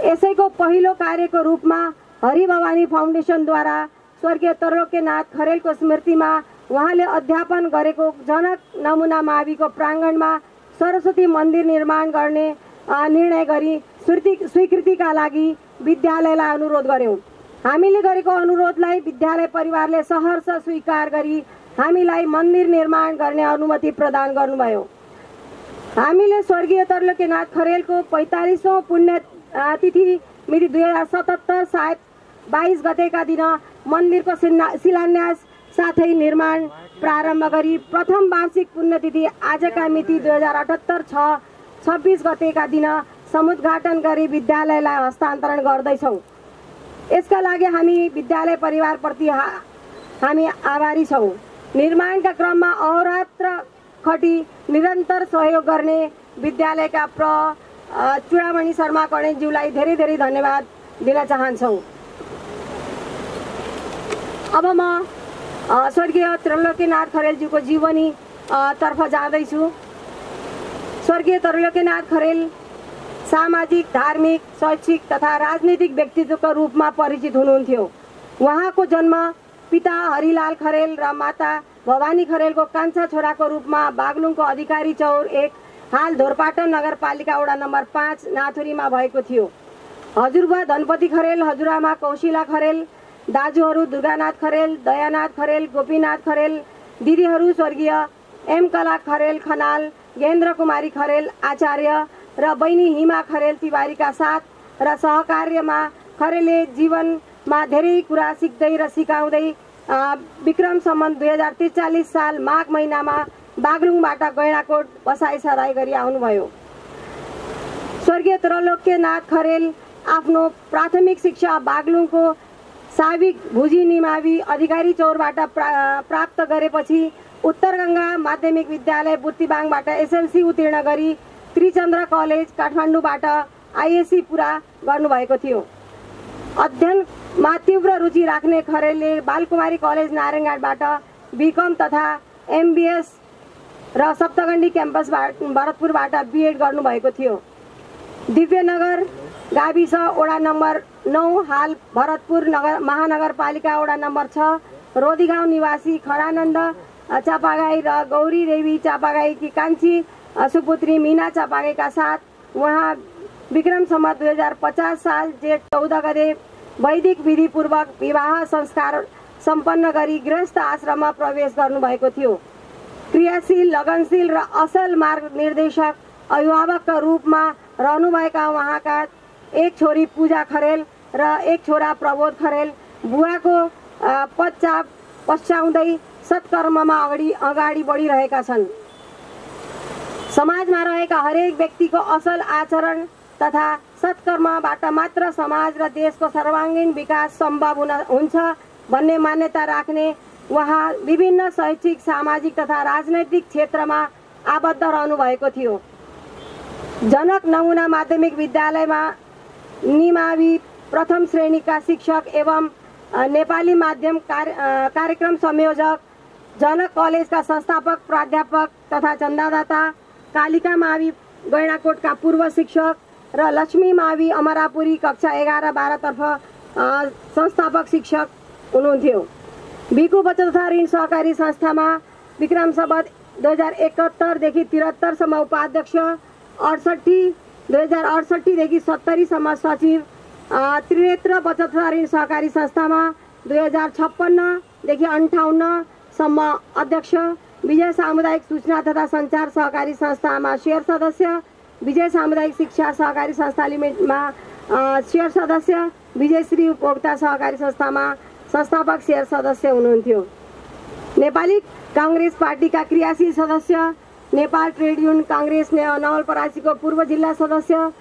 यसैको पहिलो कार्यको रूपमा हरि भवानी फाउन्डेसनद्वारा स्वर्गीय त्रैलोक्यनाथ खरेलको स्मृतिमा उहाँले अध्यापन गरेको जनक नमुना माविको प्राङ्गणमा सरस्वती मन्दिर निर्माण गर्ने निर्णय गरी स्वीकृतिका लागि विद्यालयलाई अनुरोध गर्यौँ। हामीले गरेको अनुरोधलाई विद्यालय परिवारले सहर्ष स्वीकार गरी हामीलाई मन्दिर निर्माण गर्ने अनुमति प्रदान गर्नुभयो। हामीले स्वर्गीय त्रैलोक्यनाथ खरेलको 45औं पुण्यतिथि मिति 2077 सायद 22 गतेका दिन मन्दिरको शिलान्यास साथै निर्माण प्रारम्भ गरी प्रथम वार्षिक पुण्यतिथि आजका मिति 2078 26 गतेका दिन समुद्घाटन गरी विद्यालयलाई हस्तान्तरण गर्दैछौँ। यसका लागि हामी विद्यालय परिवारप्रति हामी आभारी छौँ। निर्माणका क्रममा अहोरात्र खटी निरन्तर सहयोग गर्ने विद्यालयका चुडामणि शर्मा कणेलज्यूलाई धेरै धेरै धन्यवाद दिन चाहन्छौँ। अब म स्वर्गीय त्रैलोक्यनाथ खरेलज्यूको जीवनी तर्फ जाँदैछु। स्वर्गीय त्रैलोक्यनाथ खरेल सामाजिक, धार्मिक, शैक्षिक तथा राजनीतिक व्यक्तित्वको रूपमा परिचित हुनुहुन्थ्यो। उहाँको जन्म पिता हरिलाल खरेल र माता भवानी खरेलको कान्छा छोराको रूपमा बागलुङको अधिकारी चौर 1 हाल धोरपाटन नगरपालिका वडा नम्बर 5 नाथुरीमा भएको थियो। हजुरबा धनपति खरेल, हजुरआमा कौशिला खरेल, दाजुहरू दुर्गानाथ खरेल, दयानाथ खरेल, गोपीनाथ खरेल, दिदीहरू स्वर्गीय एम कला खरेल खनाल, गेन्द्र कुमारी खरेल आचार्य र बहिनी हिमा खरेल तिवारीका साथ र सहकार्यमा खरेलले जीवनमा धेरै कुरा सिक्दै र सिकाउँदै विक्रम सम्बन्ध 2043 साल माघ महिनामा बागलुङबाट गैंडाकोट बसाइसराई गरी आउनुभयो। स्वर्गीय त्रैलोक्यनाथ खरेल आफ्नो प्राथमिक शिक्षा बागलुङको साविक भुजी निमावि अधिकारी चौरबाट प्राप्त गरेपछि उत्तरगङ्गा माध्यमिक विद्यालय बुत्तिबाङबाट एसएलसी उत्तीर्ण गरी त्रिचन्द्र कलेज काठमाडौँबाट आइएससी पुरा गर्नुभएको थियो। अध्ययनमा तीव्र रुचि राख्ने खरेलले बालकुमारी कलेज नारायणघाटबाट बीकम तथा एमबीएस र सप्तगण्डी क्याम्पस भरतपुरबाट बीएड गर्नुभएको थियो। दिव्यनगर गाविस वडा नम्बर 9 हाल भरतपुर महानगरपालिका वडा नम्बर 6 रोदीगाउँ निवासी खडानन्द चापागाई र गौरी देवी चापागाईकी कान्छी सुपुत्री मीना चापागाईका साथ उहाँ विक्रम सम्वत 2050 साल जेठ 14 गते वैदिक विधिपूर्वक विवाह संस्कार सम्पन्न गरी गृहस्थ आश्रममा प्रवेश गर्नुभएको थियो। क्रियाशील, लगनशील र असल मार्ग निर्देशक अभिभावकका रूपमा रहनुभएका उहाँका एक छोरी पूजा खरेल र एक छोरा प्रबोध खरेल बुवाको पश्चात पश्चाउँदै सत्कर्ममा अगाडि बढिरहेका छन्। समाजमा रहेका हरेक व्यक्तिको असल आचरण तथा सत्कर्मबाट मात्र समाज र देशको सर्वाङ्गीण विकास सम्भव हुन्छ भन्ने मान्यता राख्ने उहाँ विभिन्न शैक्षिक, सामाजिक तथा राजनैतिक क्षेत्रमा आबद्ध रहनु भएको थियो। जनक नमुना माध्यमिक विद्यालयमा निमावी प्रथम श्रेणीका शिक्षक एवं नेपाली माध्यम कार्यक्रम संयोजक, जनक कलेजका संस्थापक प्राध्यापक तथा चन्दादाता, कालिका मावि गैँडाकोटका पूर्व शिक्षक र लक्ष्मी मावि अमरापुरी कक्षा 11-12 तर्फ संस्थापक शिक्षक हुनुहुन्थ्यो। बिकु बचत तथा ऋण सहकारी संस्थामा विक्रम सम्वत 2071 देखि 73 सम्म उपाध्यक्ष, 2068 देखि 70 सम्म सचिव, त्रिनेत्र बचत तथा ऋण सहकारी संस्थामा 2056 देखि 58 सम्म अध्यक्ष, विजय सामुदायिक सूचना तथा सञ्चार सहकारी संस्थामा शेयर सदस्य, विजय सामुदायिक शिक्षा सहकारी संस्था लिमिटेडमा शेयर सदस्य, विजयश्री उपभोक्ता सहकारी संस्थामा संस्थापक शेयर सदस्य हुनुहुन्थ्यो। नेपाली काङ्ग्रेस पार्टीका क्रियाशील सदस्य, नेपाल ट्रेड युनियन काङ्ग्रेस नवलपरासीको पूर्व जिल्ला सदस्य,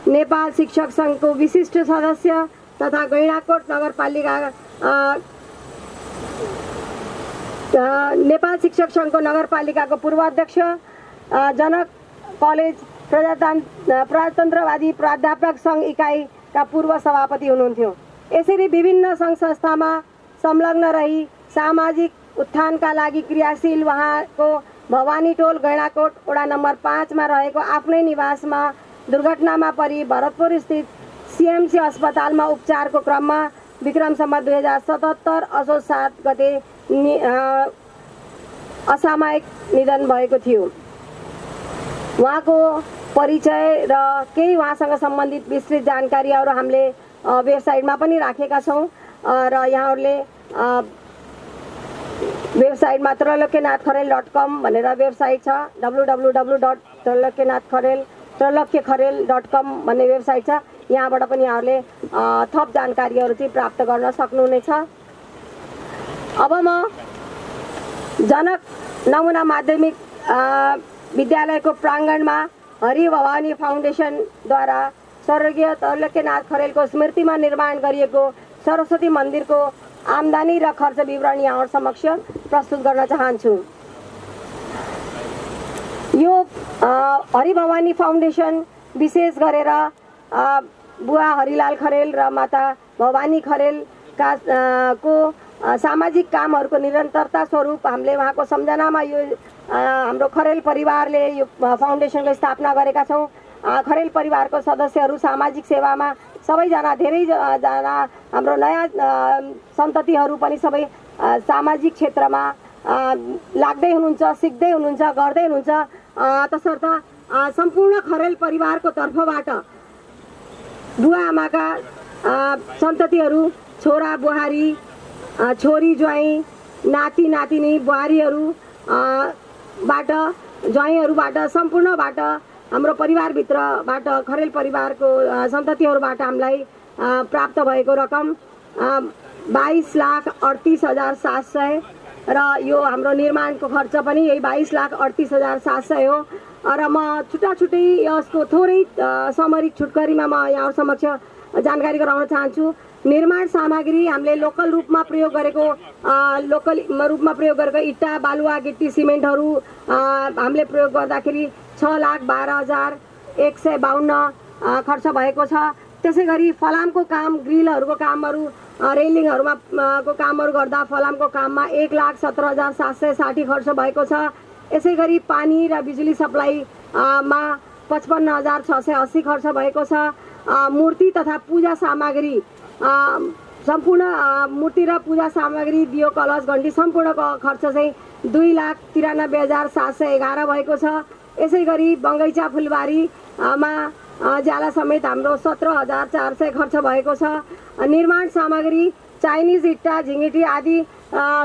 नेपाल शिक्षक सङ्घको विशिष्ट सदस्य तथा गैँडाकोट नगरपालिका नेपाल शिक्षक सङ्घको नगरपालिकाको पूर्व अध्यक्ष, जनक कलेज प्रजातन्त्रवादी प्राध्यापक सङ्घ इकाइका पूर्व सभापति हुनुहुन्थ्यो। यसरी विभिन्न सङ्घ संस्थामा संलग्न रही सामाजिक उत्थानका लागि क्रियाशील उहाँको भवानीटोल गैँडाकोट वडा नम्बर 5 मा रहेको आफ्नै निवासमा दुर्घटनामा परि भरतपुर स्थित सीएमसी अस्पतालमा उपचारको क्रममा विक्रम सम्वत 2077 असोज 7 गते असामयिक निधन भएको थियो। उहाँको परिचय र केही उहाँसँग सम्बन्धित विस्तृत जानकारीहरू हामीले वेबसाइटमा पनि राखेका छौँ र यहाँहरूले वेबसाइटमा त्रैलोक्यनाथखरेल.com भनेर वेबसाइट छ, www.त्रैलोक्यखरेल.com भन्ने वेबसाइट छ। यहाँबाट पनि यहाँहरूले थप जानकारीहरू चाहिँ प्राप्त गर्न सक्नुहुनेछ। अब म जनक नमुना माध्यमिक विद्यालयको प्राङ्गणमा हरि भवानी फाउन्डेसनद्वारा स्वर्गीय त्रैलोक्यनाथ खरेलको स्मृतिमा निर्माण गरिएको सरस्वती मन्दिरको आम्दानी र खर्च विवरण यहाँहरू समक्ष प्रस्तुत गर्न चाहन्छु। यो हरि भवानी फाउन्डेसन विशेष गरेर बुवा हरिलाल खरेल र माता भवानी खरेलका को सामाजिक कामहरूको निरन्तरता स्वरूप हामीले उहाँको सम्झनामा यो हाम्रो खरेल परिवारले यो फाउन्डेसनको स्थापना गरेका छौँ। खरेल परिवारको सदस्यहरू सामाजिक सेवामा सबैजना धेरैजना हाम्रो नयाँ सन्ततिहरू पनि सबै सामाजिक क्षेत्रमा लाग्दै हुनुहुन्छ, सिक्दै हुनुहुन्छ, गर्दै हुनुहुन्छ। तसर्थ सम्पूर्ण खरेल परिवारको तर्फबाट बुवा आमाका सन्ततिहरू, छोरा बुहारी, छोरी ज्वाइँ, नाति नातिनी बुहारीहरू बाट ज्वाइँहरूबाट सम्पूर्णबाट हाम्रो परिवारभित्रबाट खरेल परिवारको सन्ततिहरूबाट हामीलाई प्राप्त भएको रकम 22,38,700 र यो हाम्रो निर्माणको खर्च पनि यही 22,38,700 हो। र म छुट्टै यसको थोरै समरी छुटकरीमा म यहाँ समक्ष जानकारी गराउन चाहन्छु। निर्माण सामग्री हामीले लोकल रूपमा प्रयोग गरेको इट्टा, बालुवा, गिट्टी, सिमेन्टहरू हामीले प्रयोग गर्दाखेरि 6,12,152 खर्च भएको छ। त्यसै गरी फलामको काम, ग्रिलहरूको कामहरू, रेलिङहरूमा को कामहरू गर्दा फलामको काममा 1,17,760 खर्च भएको छ। यसै गरी पानी र बिजुली सप्लाईमा 55,680 खर्च भएको छ। मूर्ति तथा पूजा सामग्री सम्पूर्ण मूर्ति र पूजा सामग्री, दियो, कलश, घण्टी सम्पूर्णको खर्च चाहिँ 2,93,711 भएको छ। यसै गरी बगैँचा फुलबारीमा ज्याला समेत हाम्रो 17,400 खर्च भएको छ। निर्माण सामग्री चाइनिज इट्टा, झिङ्गिटी आदि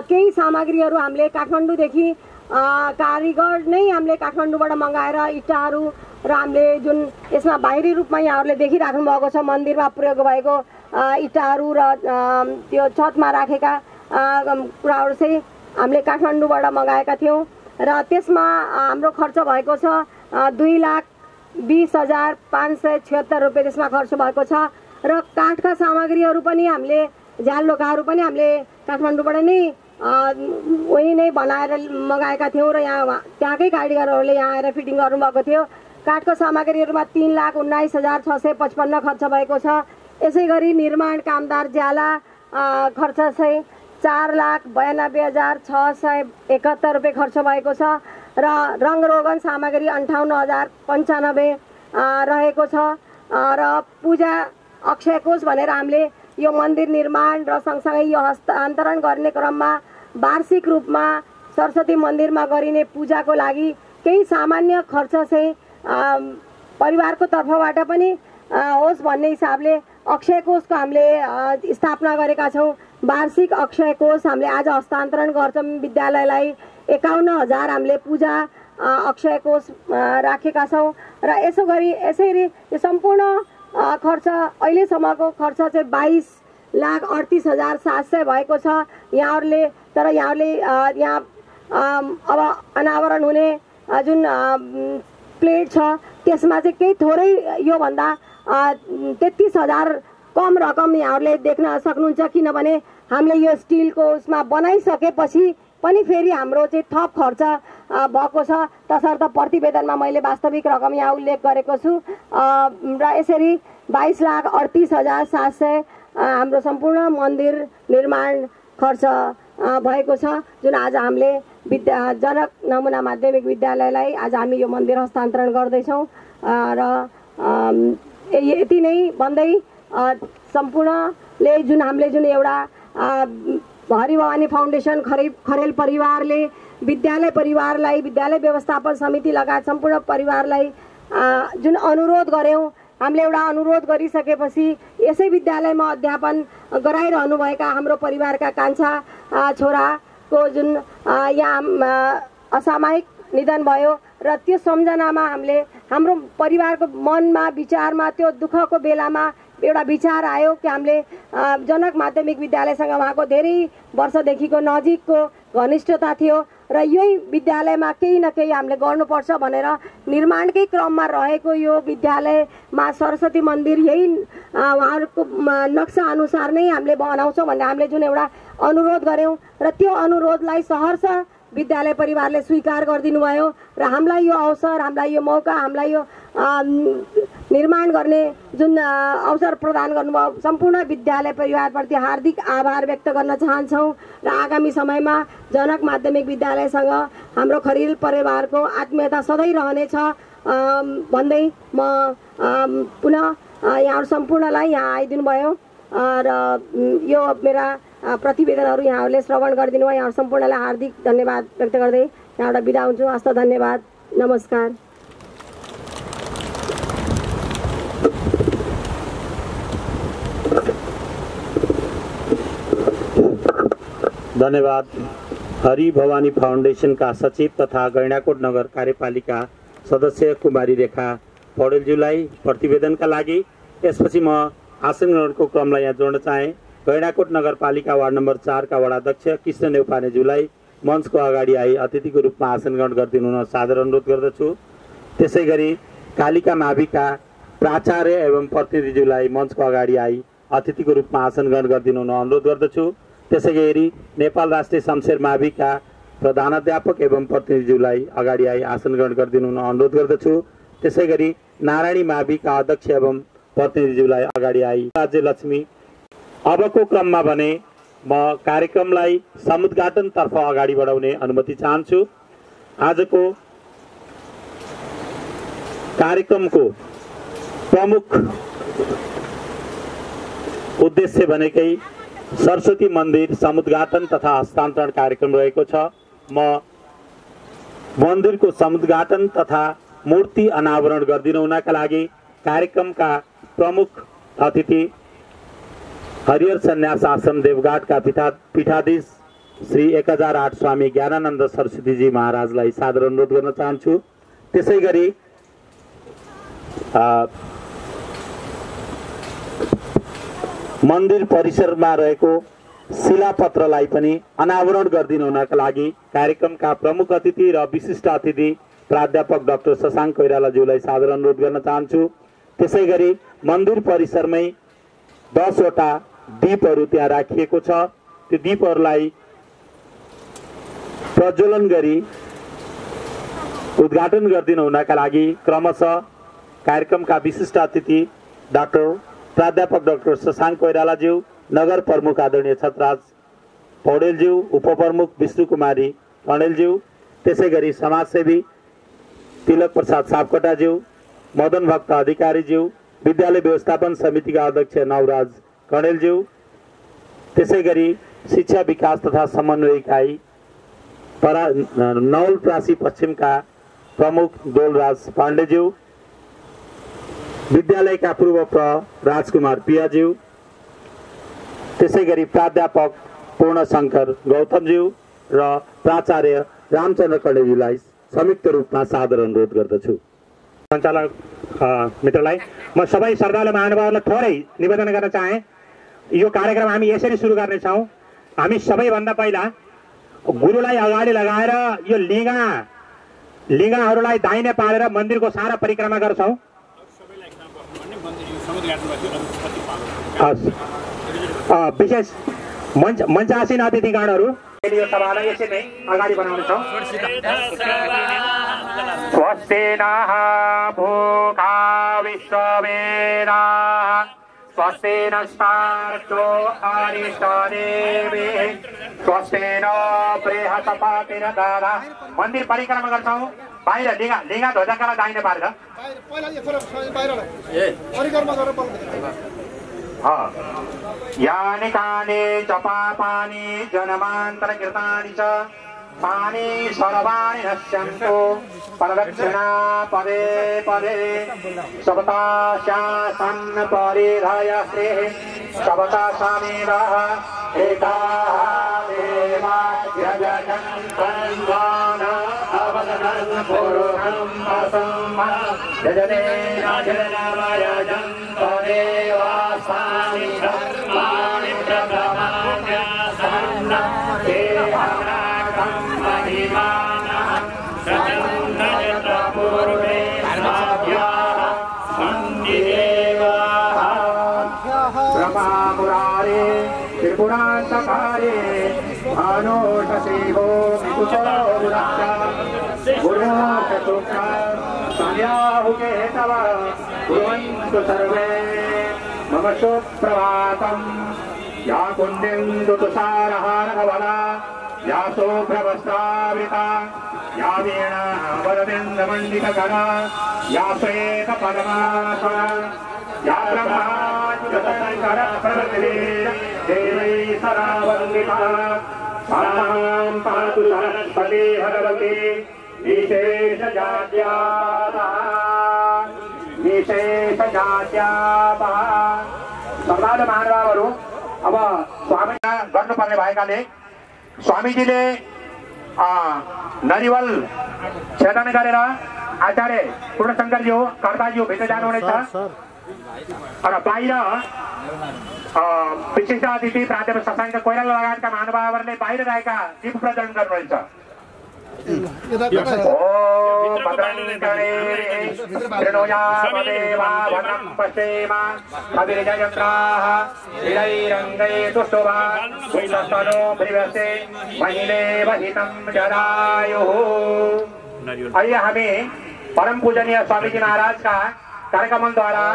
केही सामग्रीहरू हामीले काठमाडौँदेखि कारिगर नै हामीले काठमाडौँबाट मगाएर इट्टाहरू र हामीले जुन यसमा बाहिरी रूपमा यहाँहरूले देखिराख्नु भएको छ मन्दिरमा प्रयोग भएको इट्टाहरू र त्यो छतमा राखेका कुराहरू चाहिँ हामीले काठमाडौँबाट मगाएका थियौँ र त्यसमा हाम्रो खर्च भएको छ 2,20,576 रुपियाँ त्यसमा खर्च भएको छ। र काठका सामग्रीहरू पनि हामीले झ्यालढोकाहरू पनि हामीले काठमाडौँबाट नै वही नै बनाएर मगाएका थियौँ र यहाँ त्यहाँकै कारिगरहरूले यहाँ आएर फिटिङ गर्नुभएको थियो काठको सामग्रीहरूमा 3,19,655 खर्च भएको छ। यसै गरी निर्माण कामदार ज्याला खर्च चाहिँ 4,92,671 रुपियाँ खर्च भएको छ र रङरोगन सामग्री 58,095 रहेको छ र पूजा अक्षय कोष भनेर हामीले यो मन्दिर निर्माण र सँगसँगै यो हस्तान्तरण गर्ने क्रममा वार्षिक रूपमा सरस्वती मन्दिरमा गरिने पूजाको लागि केही सामान्य खर्च चाहिँ परिवारको तर्फबाट पनि होस् भन्ने हिसाबले अक्षय कोषको हामीले स्थापना गरेका छौँ। वार्षिक अक्षय कोष हामीले आज हस्तान्तरण गर्छौँ विद्यालयलाई। 51,000 हामीले पूजा अक्षय कोष राखेका छौँ र यसरी यो सम्पूर्ण खर्च अहिलेसम्मको खर्च चाहिँ 22,38,700 भएको छ। यहाँहरूले यहाँ अब अनावरण हुने जुन प्लेट छ त्यसमा चाहिँ केही थोरै योभन्दा 33,000 कम रकम यहाँहरूले देख्न सक्नुहुन्छ, किनभने हामीले यो स्टिलको उसमा बनाइसकेपछि पनि फेरि हाम्रो चाहिँ थप खर्च भएको छ। तसर्थ प्रतिवेदनमा मैले वास्तविक रकम यहाँ उल्लेख गरेको छु र यसरी 22,38,700 हाम्रो सम्पूर्ण मन्दिर निर्माण खर्च भएको छ, जुन आज हामीले जनक नमुना माध्यमिक विद्यालयलाई आज हामी यो मन्दिर हस्तान्तरण गर्दैछौँ र यति नै भन्दै सम्पूर्णले जुन हामीले जुन एउटा हरिभवानी फाउन्डेसन खरेल परिवारले विद्यालय परिवारलाई, विद्यालय व्यवस्थापन समिति लगायत सम्पूर्ण परिवारलाई जुन अनुरोध गऱ्यौँ, हामीले एउटा अनुरोध गरिसकेपछि यसै विद्यालयमा अध्यापन गराइरहनुभएका हाम्रो परिवारका कान्छा छोराको जुन यहाँ असामयिक निधन भयो र त्यो सम्झनामा हामीले हाम्रो परिवारको मनमा विचारमा त्यो दुःखको बेलामा एउटा विचार आयो कि हामीले जनक माध्यमिक विद्यालयसँग उहाँको धेरै वर्षदेखिको नजिकको घनिष्ठता थियो र यही विद्यालयमा केही न केही हामीले गर्नुपर्छ भनेर निर्माणकै क्रममा रहेको यो विद्यालयमा सरस्वती मन्दिर यही उहाँहरूको नक्सा अनुसार नै हामीले बनाउँछौँ भन्ने हामीले जुन एउटा अनुरोध गऱ्यौँ र त्यो अनुरोधलाई सहर्ष विद्यालय परिवारले स्वीकार गरिदिनु भयो र हामीलाई यो अवसर, हामीलाई यो मौका, हामीलाई यो निर्माण गर्ने जुन अवसर प्रदान गर्नुभयो सम्पूर्ण विद्यालय परिवारप्रति हार्दिक आभार व्यक्त गर्न चाहन्छौँ र आगामी समयमा जनक माध्यमिक विद्यालयसँग हाम्रो खरेल परिवारको आत्मीयता सधैँ रहनेछ भन्दै म पुनः यहाँहरू सम्पूर्णलाई यहाँ आइदिनु भयो र यो मेरा प्रतिवेदनहरू यहाँहरूले श्रवण गरिदिनु भयो। यहाँहरू सम्पूर्णलाई हार्दिक धन्यवाद व्यक्त गर्दै यहाँबाट बिदा हुन्छु। हस्त धन्यवाद, नमस्कार। धन्यवाद। हरि भवानी फाउन्डेसन का सचिव तथा गैंडाकोट नगर कार्यपालिका सदस्य कुमारी रेखा पौडेलज्यूलाई प्रतिवेदनका लागि। यसपछि म आसन ग्रहणको क्रमलाई यहाँ जोड्न चाहे। गैंडाकोट नगरपालिका वार्ड नम्बर 4 का वडाध्यक्ष कृष्ण नेउपानेज्यूलाई मञ्चको अगाडि आई अतिथिको रूपमा आसन ग्रहण गरिदिनु हुन सादर अनुरोध गर्दछु। त्यसै गरी कालिका माविका प्राचार्य एवं प्रतिनिधिज्यूलाई मञ्चको अगाडि आई अतिथिको रूपमा आसन ग्रहण गरिदिनु हुन अनुरोध गर्दछु। त्यसै गरी नेपाल राष्ट्रिय शमशेर माविका प्रधानाध्यापक एवं प्रतिनिधिज्यूलाई अगाडि आई आसन ग्रहण गरिदिनु हुन अनुरोध गर्दछु। त्यसै गरी नारायणी माविका अध्यक्ष एवं प्रतिनिधिज्यूलाई अगाडि आई राज्य लक्ष्मी। अबको क्रममा भने म कार्यक्रमलाई समुद्घाटनतर्फ अगाडि बढाउने अनुमति चाहन्छु। आजको कार्यक्रमको प्रमुख उद्देश्य भनेकै सरस्वती मन्दिर समुद्घाटन तथा हस्तान्तरण कार्यक्रम रहेको छ। म मन्दिरको समुद्घाटन तथा मूर्ति अनावरण गरिदिनु हुनका लागि कार्यक्रमका प्रमुख अतिथि हरिहर सन्यास आश्रम देवघाटका पीठाधीश श्री 1008 स्वामी ज्ञानानन्द सरस्वतीजी महाराजलाई सादर अनुरोध गर्न चाहन्छु। त्यसै गरी मन्दिर परिसरमा रहेको शिलापत्रलाई पनि अनावरण गरिदिनु हुनका लागि कार्यक्रमका प्रमुख अतिथि र विशिष्ट अतिथि प्राध्यापक डाक्टर शशाङ्क कोइरालाज्यूलाई सादर अनुरोध गर्न चाहन्छु। त्यसै गरी मन्दिर परिसरमै 10 वटा दीपहरू त्यहाँ राखिएको छ। त्यो दीपहरूलाई प्रज्वलन गरी उद्घाटन गरिदिनु हुनका लागि क्रमशः कार्यक्रमका विशिष्ट अतिथि प्राध्यापक डाक्टर शशाङ्क कोइरालाज्यू, नगर प्रमुख आदरणीय छतराज पौडेलज्यू, उपप्रमुख विष्णु कुमारी कणेलज्यू, त्यसै गरी समाजसेवी तिलक प्रसाद सापकोटाज्यू, मदन भक्त अधिकारीज्यू, विद्यालय व्यवस्थापन समितिका अध्यक्ष नवराज कणेलज्यू, त्यसै गरी शिक्षा विकास तथा समन्वय इकाइ नवलप्रासी पश्चिमका प्रमुख दोलराज पाण्डेज्यू, विद्यालयका पूर्व राजकुमार पियाज्यू, त्यसै गरी प्राध्यापक पूर्णशङ्कर गौतमज्यू र प्राचार्य रामचन्द्र कणेलज्यूलाई संयुक्त रूपमा सादर अनुरोध गर्दछु। सञ्चालक मित्रलाई म सबै श्रद्धालु महानुभावहरूलाई थोरै निवेदन गर्न चाहे, यो कार्यक्रम हामी यसरी सुरु गर्नेछौँ। हामी सबैभन्दा पहिला गुरुलाई अगाडि लगाएर यो लिङ्गाहरूलाई दाहिने पारेर मन्दिरको सारा परिक्रमा गर्छौँ। विशेष मञ्चासीन अतिथिगणहरू यो सभालाई यसरी नै अगाडि बढाउनेछौँ। स्वस्ति नः भूखा विश्ववेदाः स्वस्ति नस्तार्क्ष्यो अरिष्टदेवैः स्वस्ति न बृहस्पतिर्दधातु। मन्दिर परिक्रमा गर्छौँ। बाहिर लिङ्गा ध्वजाकालाई दाहिने पारेर यानि कानि च पापानि जन्मान्तरकृतानि च तानि सर्वाणि नश्यन्तु प्रदक्षिणा पदे पदे सबता शासन् परिधयश्रीः सबता समेदः एकाः देवा यजन्तं अवदनं पुरुषं असम्मा यजनेन जनमयजं तदेवास्तानि धर्माणि प्रथमान्यसन्न देहनाकं महिमानः सजन्तयत्र पूर्वे साभ्याः सन्निदेवाः ब्रह्मामुरारे त्रिपुरान्तकारे भानोषसेहो विदुषोरुदक्षा गुरुमोक्षसुखा संयाहुके तव कुर्वन्तु सर्वे मम सुप्रभातम् या कुन्देन्दु तुषारहारधवला या शुभ्रवस्त्रावृता या वीणा वरदिन्दमण्डितकरा या श्वेतपद्मासना या ब्रह्माच्युतशङ्करप्रभृतिः देवैः सदा वन्दिता सां पातु सरस्वती भगवती निशेषजात्यापः। श्रद्धालु महानुभावहरू, अब स्वामी गर्नुपर्ने भएकाले स्वामीजीले नरिवल छेदन गरेर आचार्य पूर्णशङ्करज्यू कर्ताज्यू भेट्न जानुहुनेछ र बाहिर विशिष्ट अतिथि प्राध्यापक शशाङ्क कोइराला लगायतका महानुभावहरूले बाहिर रहेका दीप प्रज्वलन गर्नुहुनेछ। आइए हामी परम पूजनीय स्वामीजी महाराज का कार्यक्रमद्वारा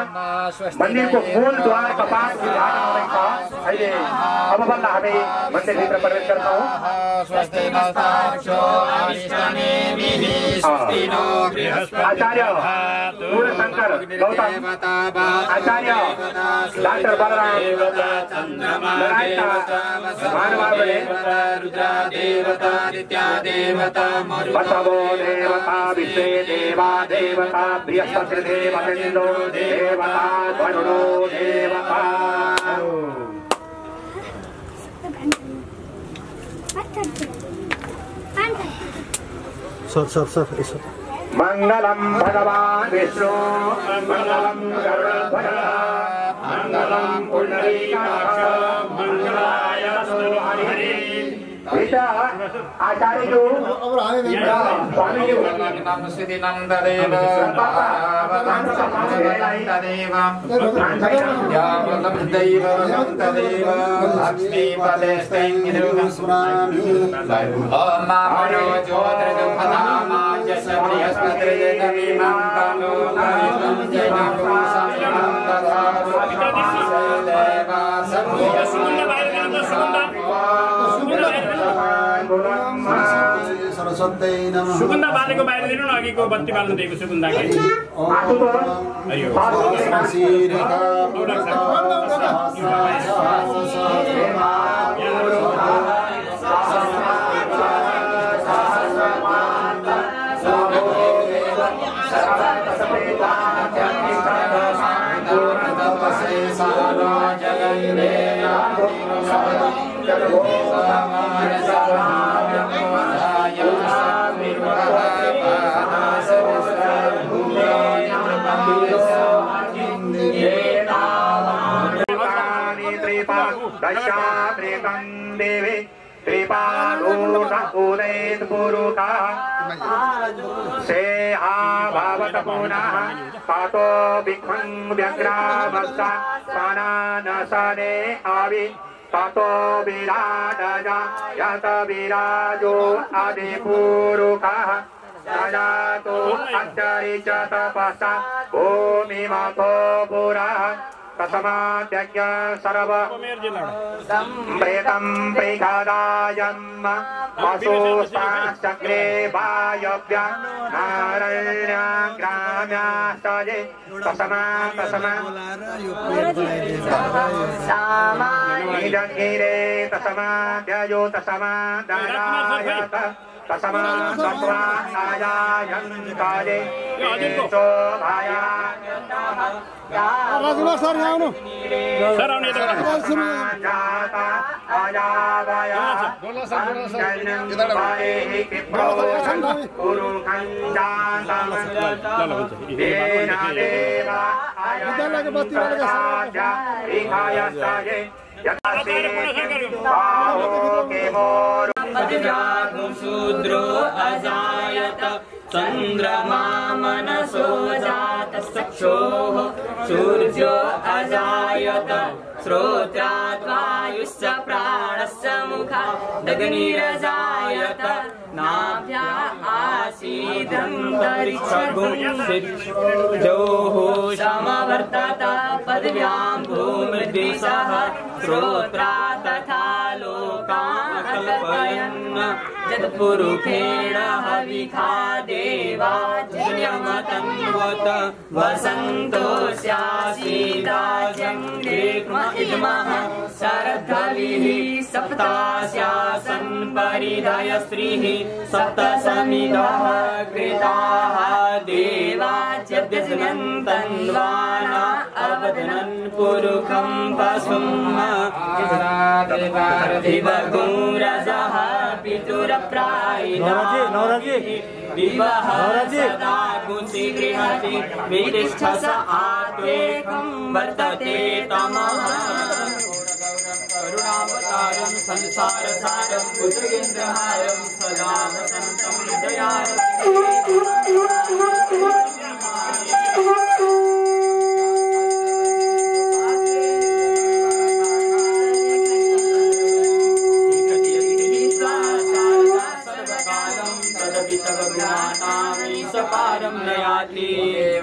मंदिर को मूल द्वार कपाट उद्घाटन हुँदैछ। अहिले अब बल्ल हामी मन्दिरभित्र प्रवेश गर्छौँ। आचार्य पूर्णशङ्कर गौतम, आचार्य डाक्टर बलराम लगायतका महानुभावले बसवो देवता विश्वे देवा देवता बृहस्पति देवतेन्द्रो देवता वरुणो देवता सर ऐसा मंगलम भगवान विष्णु मंगलम गरुड़ध्वज मंगलम पुंडरीकाक्ष मंगलाय हरि। आचार्य जो स्वामी जी नंददेव लक्ष्मी सुगन्धा बालेको बाहिर दिनु न अघिको बत्ती बाल्नु दिएको सुगन्धा देवी त्रिपादोदयेत् पुरुषः से भावत पुनः पातो विघ्नं व्यग्रामस्ता पानानसने आवि पातो विराडजा यत विराजो आदिपुरुषः सजातो अन्तरिक्ष तपसा भूमिमतो पुरः तस्माद्यज्ञ सर्व प्रेतं प्रेखादायम् वसुस्ताश्चक्रे वायव्या नारण्या ग्राम्यास्तजे तस्माद्गिरे तस्माद्ययो तस्माद्दरायत तस्माद्वायायन्ताजे शोभाया राजुला सर यहाँ आउनु सर आउने त जाता अजावया शूद्रो अजायत चन्द्रमा मनसो जातचक्षुः सूर्यो अजायत श्रोत्राद्वायुश्च प्राणश्च मुखादग्निरजायत नाभ्या आसीदन्तरिक्षगुंसिजोः समवर्तत पदव्यां भूमिर्दिशः श्रोत्रा तथा लोकान् कल्पयन् यत्पुरुषेण हविखा देवा जन्यमतन्वत वसन्तोऽस्यासीदाज्यं ग्रीष्म इद्मः शरद्भविः सप्तास्यासन् परिधयस्त्रीः सप्तसमिदः कृताः देवाच्यव्यजनन्तन्वान अवदनन् पुरुषं पशुम् दिवगुरजः पितुरप्रायिणाः विवाह सदा कुंसि गृहति वितिष्ठ स आत्मेकं वर्तते तमः करुणावतारं संसारसारं पुत्रगेन्द्रहारं सदा वसन्तं हृदयारं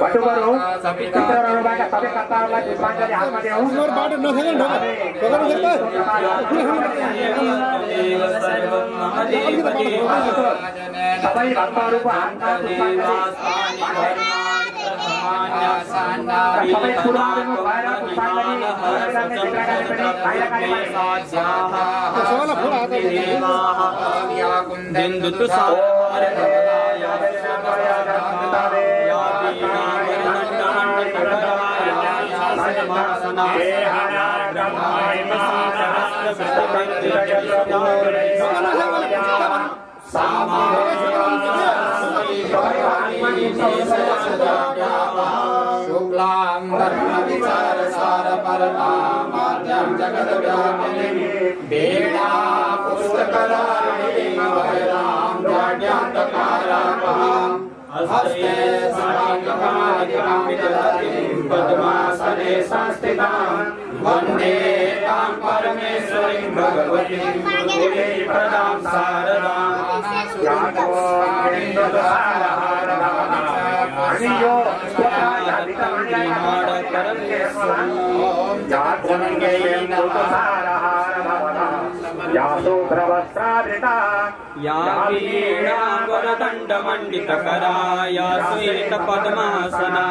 बटुबरु पितरहरूबाट सबै कर्ताहरूलाई पुष्पाञ्जली हातमा देऊ सबै भक्तहरूको हातमा सबै पूर्वाभिमुख भएर शुक्लां धर्मविचार सार परमाद्यं जगद्व्यापिनीं वेदा पुस्तकधारिणीं वैरां ज्ञानकारापहां हस्ते साङ्गकालिकां विदधातिं पद्मासने संस्थितां वन्दे तां परमेश्वरीं भगवतीं प्रदां शारदां हामी यो या वीणावरदण्डमण्डितकरा या श्वेतपद्मासना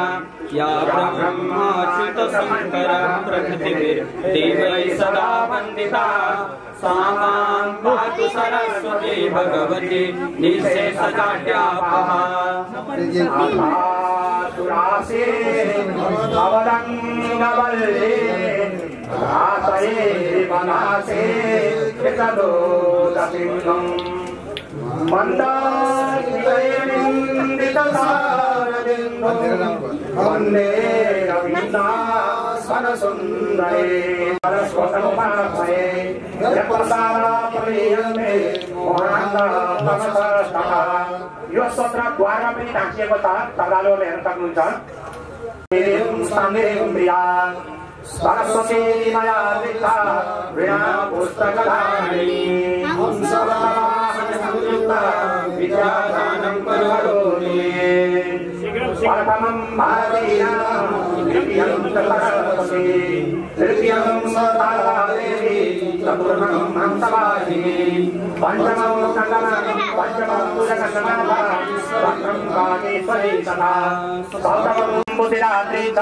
या ब्रह्माच्युतशङ्कर प्रकृतिभिर्देवैः सदा वन्दिता सा मां पातु सरस्वती भगवती निःशेषजाड्यापहा सुरासे अवदङ्गवल्ले आशये वनासे कृतदोषसिंहम् मन्दारविन्दसारबिन्दुं वन्दे रवीन्द्रासनसुन्दरे सरस्वतमुपाध्याये यत्प्रसादापरियन्ते मोहान्तमसस्तः। यो सत्र द्वारमा पनि ढाकिएको छ, श्रद्धालुहरूले हेर्न सक्नुहुन्छ। सरस्वती मया दीक्षा वीणा पुस्तकधारिणी विद्यादानं करोमि। प्रथमं भारतीयं द्वितीयं सरस्वती तृतीयं सरस्वती चतुर्थं हंसवाहिनी पंचमं संगमं पंचमं पूजकसमाधा षष्ठं कामेश्वरी सदा सप्तमं बुद्धिदात्री च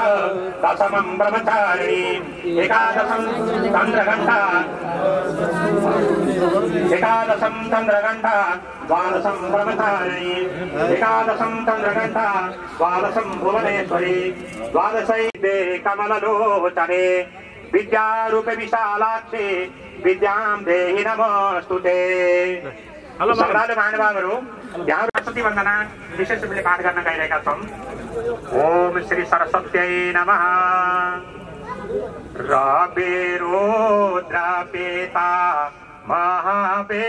दशमं ब्रह्मचारिणी एकादशं चन्द्रघण्टा द्वादशं ब्रह्मचारिणी एकादशं चन्द्रघण्टा द्वादशं भुवनेश्वरी द्वादशैते कमललोचने विद्यारूपे विशालाक्षे विद्यां देहि नमोस्तुते। श्रद्धालु महानुभावहरू, यहाँ सरस्वती वन्दना विशेष रूपले पाठ गर्न गइरहेका छौँ। ओम श्री सरस्वत्यै नमः। रविरुद्रपिता महाविष्णुनुतं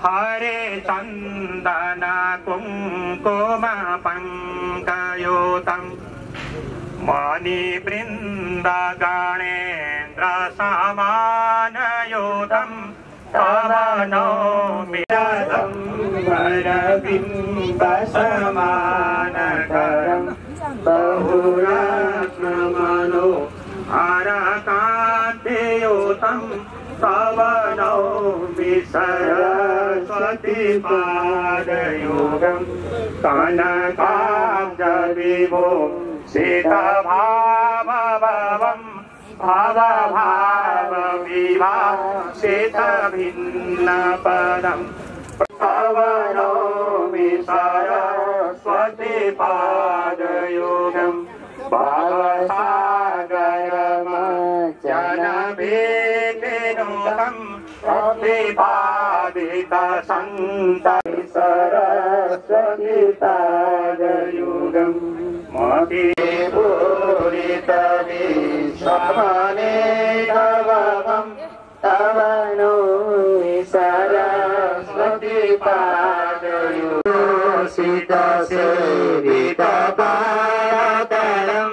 हरे चन्दन कुङ्कुम पङ्कयुतं मणिवृन्द गणेन्द्र समानयुतं तव नौमि वरबिम्ब समानकरं बहुरत्नमनो हरकान्तियुतं तव नौमि सरस्वती पादयुगं कनकाब्जविभो शीतभावभवं भावभावविभाषितभिन्नपदं तव नौमि सरस्वती पादयुगं भवसागरमज्जनभेदिनुतं प्रतिपादितसन्तति सरस्वती पादयुगं पूरितविश्वमने भवं तव नौमि सरस्वती पादयुगं सितसेवितपादकरं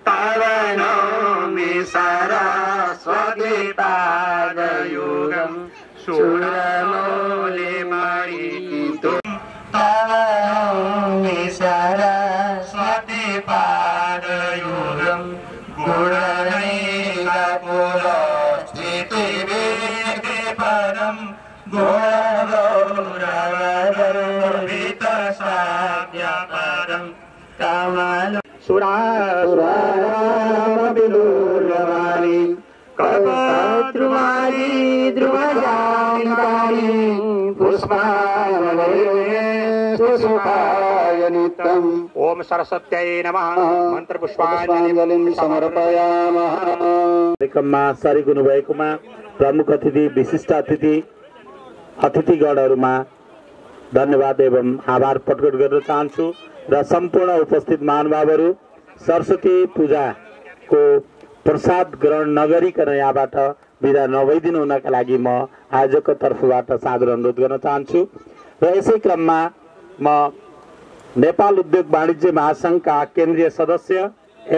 तव नौमि सरस्वती पादयुगं सुरमौलिमणितुं तव नौमि सरस्वती पादयुगं गुणनैककुलस्थितिवेदिपरं गुणगौरवगर्भितसाद्यपरं कमल सुरासुराविदुर्वाणी कल्पद्रुमारी ध्रुवजानितानि पुष्पाय नित्यम्। ओम सरस्वत्यै नमः। मंत्र पुष्पाञ्जलिं समर्पयामः। कार्यक्रममा सरिक हुनुभएकोमा प्रमुख अतिथि विशिष्ट अतिथिगणहरूमा धन्यवाद एवं आभार प्रकट गर्न चाहन्छु र सम्पूर्ण उपस्थित महानुभावहरू सरस्वती पूजाको प्रसाद ग्रहण नगरिकन यहाँबाट बिदा नभइदिनु हुनका लागि म आयोजकको तर्फबाट सादर अनुरोध गर्न चाहन्छु। र यसै क्रममा म नेपाल उद्योग वाणिज्य महासंघका केन्द्रीय सदस्य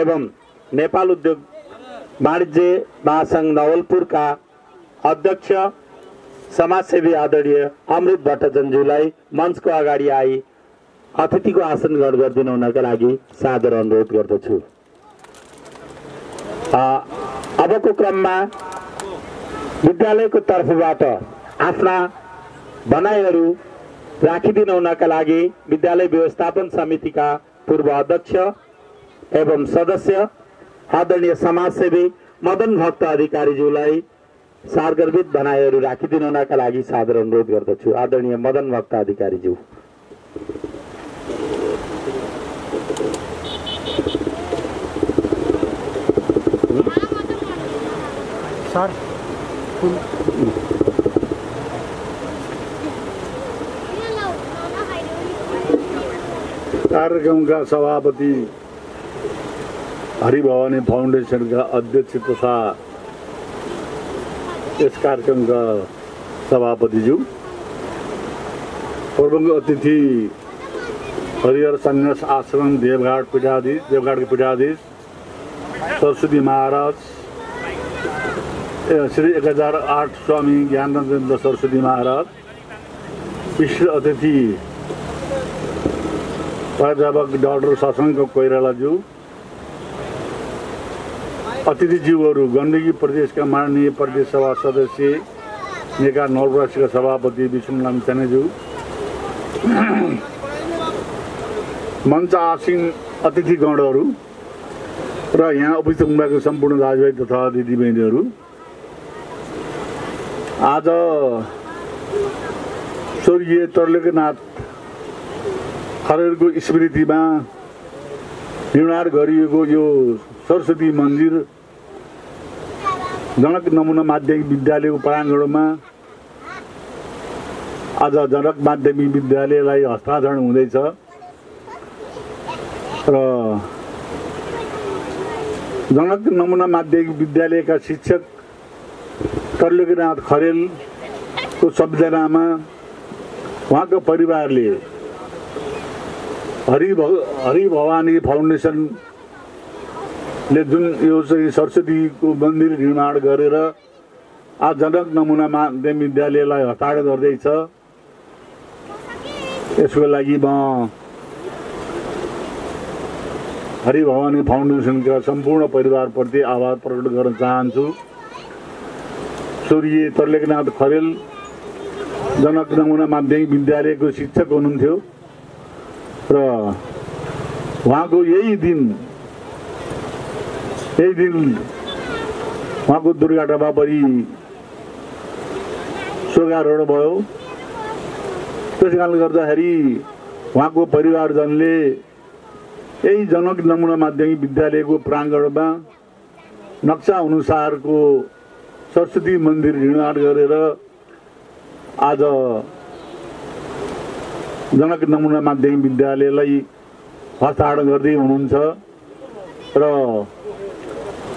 एवं नेपाल उद्योग वाणिज्य महासंघ नवलपुरका अध्यक्ष समाजसेवी आदरणीय अमृत भट्टजनज्यूलाई मञ्चको अगाडि आई अतिथिको आसन ग्रहण गरिदिनु हुनका लागि सादर अनुरोध गर्दछु। अबको क्रममा विद्यालयको तर्फबाट आफ्ना भनाइहरू राखिदिनु हुनका लागि विद्यालय व्यवस्थापन समितिका पूर्व अध्यक्ष एवं सदस्य आदरणीय समाजसेवी मदन भक्त अधिकारीज्यूलाई सारगर्भित भनाइहरू राखिदिनु हुनका लागि सादर अनुरोध गर्दछु। आदरणीय मदन भक्त अधिकारीज्यू। सर कार्यक्रमका सभापति हरिभवानी फाउन्डेसनका अध्यक्ष तथा यस कार्यक्रमका सभापतिज्यू, प्रमुख अतिथि हरिहर सन्यास आश्रम देवघाटको पीठाधीश सरस्वती महाराज श्री 1008 स्वामी ज्ञानरञ्जन सरस्वती महाराज, विशिष्ट अतिथि प्राध्यापक डाक्टर शशाङ्क कोइरालाज्यू, अतिथिज्यूहरू गण्डकी प्रदेशका माननीय प्रदेश सभा सदस्य नेका नवलपरासीका सभापति विष्णु लामिछानेज्यू, मञ्च आसीन अतिथिगणहरू र यहाँ उपस्थित हुनुभएको सम्पूर्ण दाजुभाइ तथा दिदीबहिनीहरू, आज स्वर्गीय त्रैलोक्यनाथ खरेलको स्मृतिमा निर्माण गरिएको यो सरस्वती मन्दिर जनक नमुना माध्यमिक विद्यालयको प्राङ्गणमा आज जनक माध्यमिक विद्यालयलाई हस्तान्तरण हुँदैछ र जनक नमुना माध्यमिक विद्यालयका शिक्षक त्रैलोक्यनाथ खरेलको सम्झनामा उहाँको परिवारले हरिभवानी फाउन्डेसनले जुन यो चाहिँ सरस्वतीको मन्दिर निर्माण गरेर आज जनक नमुना माध्यमिक विद्यालयलाई हस्तान्तरण गर्दैछ। यसको लागि म हरिभवानी फाउन्डेसनका सम्पूर्ण परिवारप्रति आभार प्रकट गर्न चाहन्छु। स्वर्गीय त्रैलोक्यनाथ खरेल जनक नमुना माध्यमिक विद्यालयको शिक्षक हुनुहुन्थ्यो र उहाँको यही दिन उहाँको दुर्घटनामा परि शोकारोहण भयो। त्यस कारणले गर्दाखेरि उहाँको परिवारजनले यही जनक नमुना माध्यमिक विद्यालयको प्राङ्गणमा नक्सा अनुसारको सरस्वती मन्दिर निर्माण गरेर आज जनक नमुना माध्यमिक विद्यालयलाई हस्तान्तरण गर्दै हुनुहुन्छ र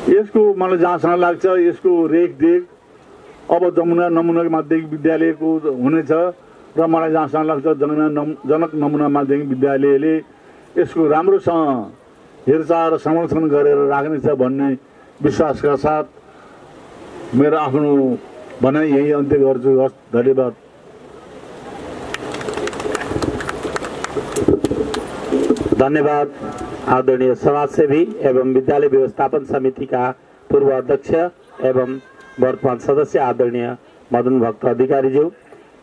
यसको मलाई जहाँसम्म लाग्छ यसको रेखदेख अब नमुना माध्यमिक विद्यालयको हुनेछ र मलाई जहाँसम्म लाग्छ जनक नमुना माध्यमिक विद्यालयले यसको राम्रोसँग हेरचाह र संरक्षण गरेर राख्नेछ भन्ने विश्वासका साथ मेरो आफ्नो भनाइ यही अन्त्य गर्छु। हस्, धन्यवाद। धन्यवाद। आदरणीय समाजसेवी एवं विद्यालय व्यवस्थापन समितिका पूर्व अध्यक्ष एवं वर्तमान सदस्य आदरणीय मदन भक्त अधिकारीज्यू।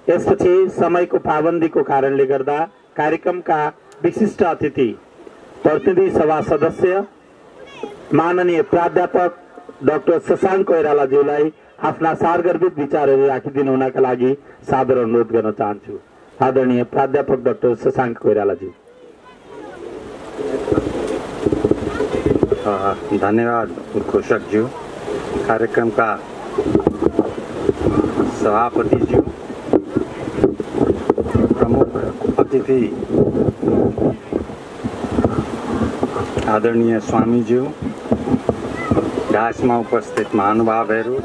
यसपछि समयको पाबन्दीको कारणले गर्दा कार्यक्रमका विशिष्ट अतिथि प्रतिनिधि सभा सदस्य माननीय प्राध्यापक डाक्टर शशाङ्क कोइरालाज्यूलाई आफ्ना सारगर्भित विचारहरू राखिदिनु हुनका लागि सादर अनुरोध गर्न चाहन्छु। आदरणीय प्राध्यापक डाक्टर शशाङ्क कोइरालाज्यू। धन्यवाद घोषकज्यू, कार्यक्रमका सभापतिज्यू, प्रमुख अतिथि आदरणीय स्वामीज्यू, डायसमा उपस्थित महानुभावहरू,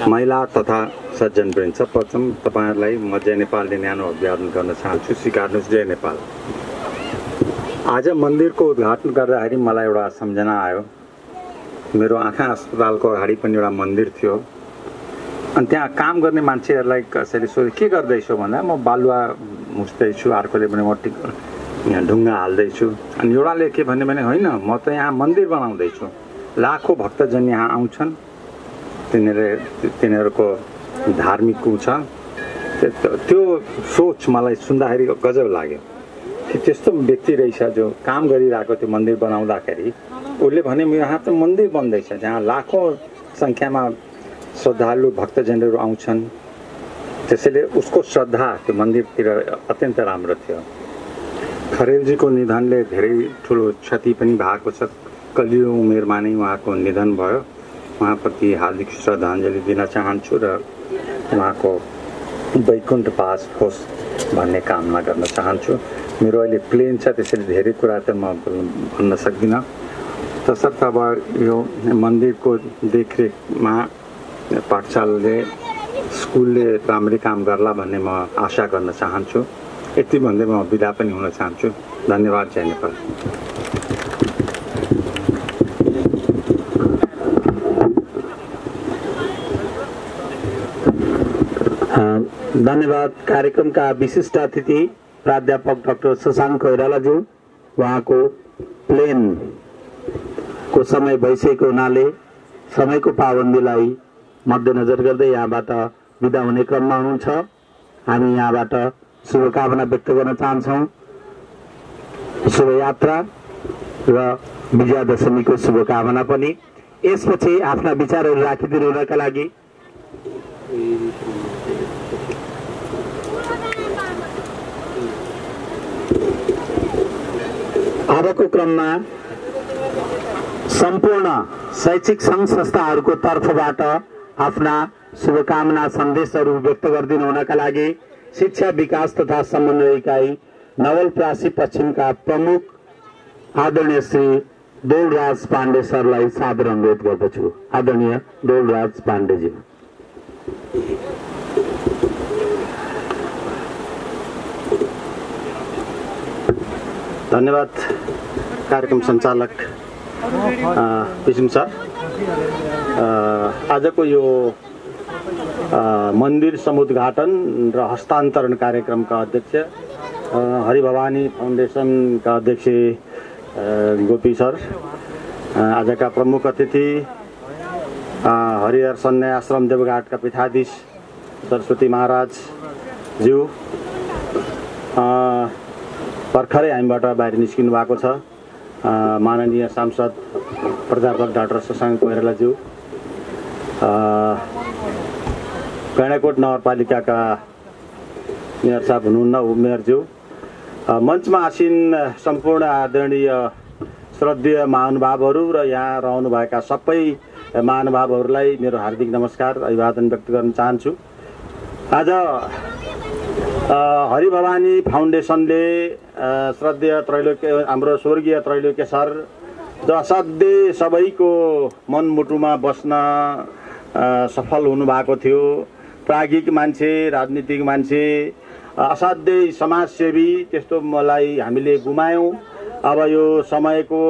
महिला तथा सज्जनवृन्द, सर्वप्रथम तपाईहरुलाई म जय नेपालले न्यानो अभिवादन गर्न चाहन्छु। स्वीकार्नुहोस्, जय नेपाल। आज मन्दिरको उद्घाटन गर्दाखेरि मलाई एउटा सम्झना आयो। मेरो आँखा अस्पतालको अगाडि पनि एउटा मन्दिर थियो अनि त्यहाँ काम गर्ने मान्छेहरूलाई कसैले सोधे के गर्दैछौ भन्दा म बालुवा मुस्दैछु, अर्कोले भने म यहाँ ढुङ्गा हाल्दैछु, अनि एउटाले के भन्यो भने होइन म त यहाँ मन्दिर बनाउँदैछु, लाखौँ भक्तजन यहाँ आउँछन्, तिनीहरूको धार्मिक छ। त्यो सोच मलाई सुन्दाखेरि गजब लाग्यो कि त्यस्तो व्यक्ति रहेछ जो काम गरिरहेको त्यो मन्दिर बनाउँदाखेरि उसले भने यहाँ त मन्दिर बन्दैछ जहाँ लाखौँ सङ्ख्यामा श्रद्धालु भक्तजनहरू आउँछन्। त्यसैले उसको श्रद्धा त्यो मन्दिरतिर अत्यन्त राम्रो थियो। खरेलजीको निधनले धेरै ठुलो क्षति पनि भएको छ। कलियो उमेरमा नै उहाँको निधन भयो। उहाँप्रति हार्दिक श्रद्धाञ्जली दिन चाहन्छु र उहाँको वैकुण्ठ वास होस् भन्ने कामना गर्न चाहन्छु। मेरो अहिले प्लेन छ, त्यसैले धेरै कुरा त म भन्न सक्दिनँ। तसर्थ अब यो मन्दिरको देखरेखमा पाठशालाले स्कुलले राम्रै काम गर्ला भन्ने म आशा गर्न चाहन्छु। यति भन्दै म बिदा पनि हुन चाहन्छु। धन्यवाद। जय नेपाल। धन्यवाद। कार्यक्रमका विशिष्ट अतिथि प्राध्यापक डाक्टर शशाङ्क कोइरालाज्यू, उहाँको प्लेनको समय भइसकेको हुनाले समयको पाबन्दीलाई मध्यनजर गर्दै यहाँबाट बिदा हुने क्रममा हुनुहुन्छ। हामी यहाँबाट शुभकामना व्यक्त गर्न चाहन्छौँ। शुभयात्रा र विजयादशमीको शुभकामना पनि। यसपछि आफ्ना विचारहरू राखिदिनु हुनका लागि अबको क्रममा सम्पूर्ण शैक्षिक सङ्घ संस्थाहरूको तर्फबाट आफ्ना शुभकामना सन्देशहरू व्यक्त गरिदिनु हुनका लागि शिक्षा विकास तथा समन्वय इकाइ नवलपरासी पश्चिमका प्रमुख आदरणीय श्री दौलराज पाण्डे सरलाई सादर अनुरोध गर्दछु। आदरणीय दौलराज पाण्डेजी। धन्यवाद कार्यक्रम सञ्चालक पिसिङ सर। आजको यो मन्दिर समुद्घाटन र हस्तान्तरण कार्यक्रमका अध्यक्ष हरिभवानी फाउन्डेसनका अध्यक्ष गोपी सर, आजका प्रमुख अतिथि हरिहर सन्याय आश्रम देवघाटका पीठाधीश सरस्वती महाराज ज्यू, भर्खरै हामीबाट बाहिर निस्किनु भएको छ माननीय सांसद प्राध्यापक डाक्टर शशाङ्क कोइरालाज्यू, गैँडाकोट नगरपालिकाका मेयर साहब हुनुहुन्न, मेयरज्यू, मञ्चमा आसीन सम्पूर्ण आदरणीय श्रद्धेय महानुभावहरू र यहाँ रहनुभएका सबै महानुभावहरूलाई मेरो हार्दिक नमस्कार अभिवादन व्यक्त गर्न चाहन्छु। आज हरिभवानी फाउन्डेसनले श्रद्धेय त्रैलोक्य हाम्रो स्वर्गीय त्रैलोक्य सर जो असाध्यै सबैको मनमुटुमा बस्न सफल हुनुभएको थियो। प्राज्ञिक मान्छे, राजनीतिक मान्छे, असाध्यै समाजसेवी, त्यस्तो मलाई हामीले गुमायौँ। अब यो समयको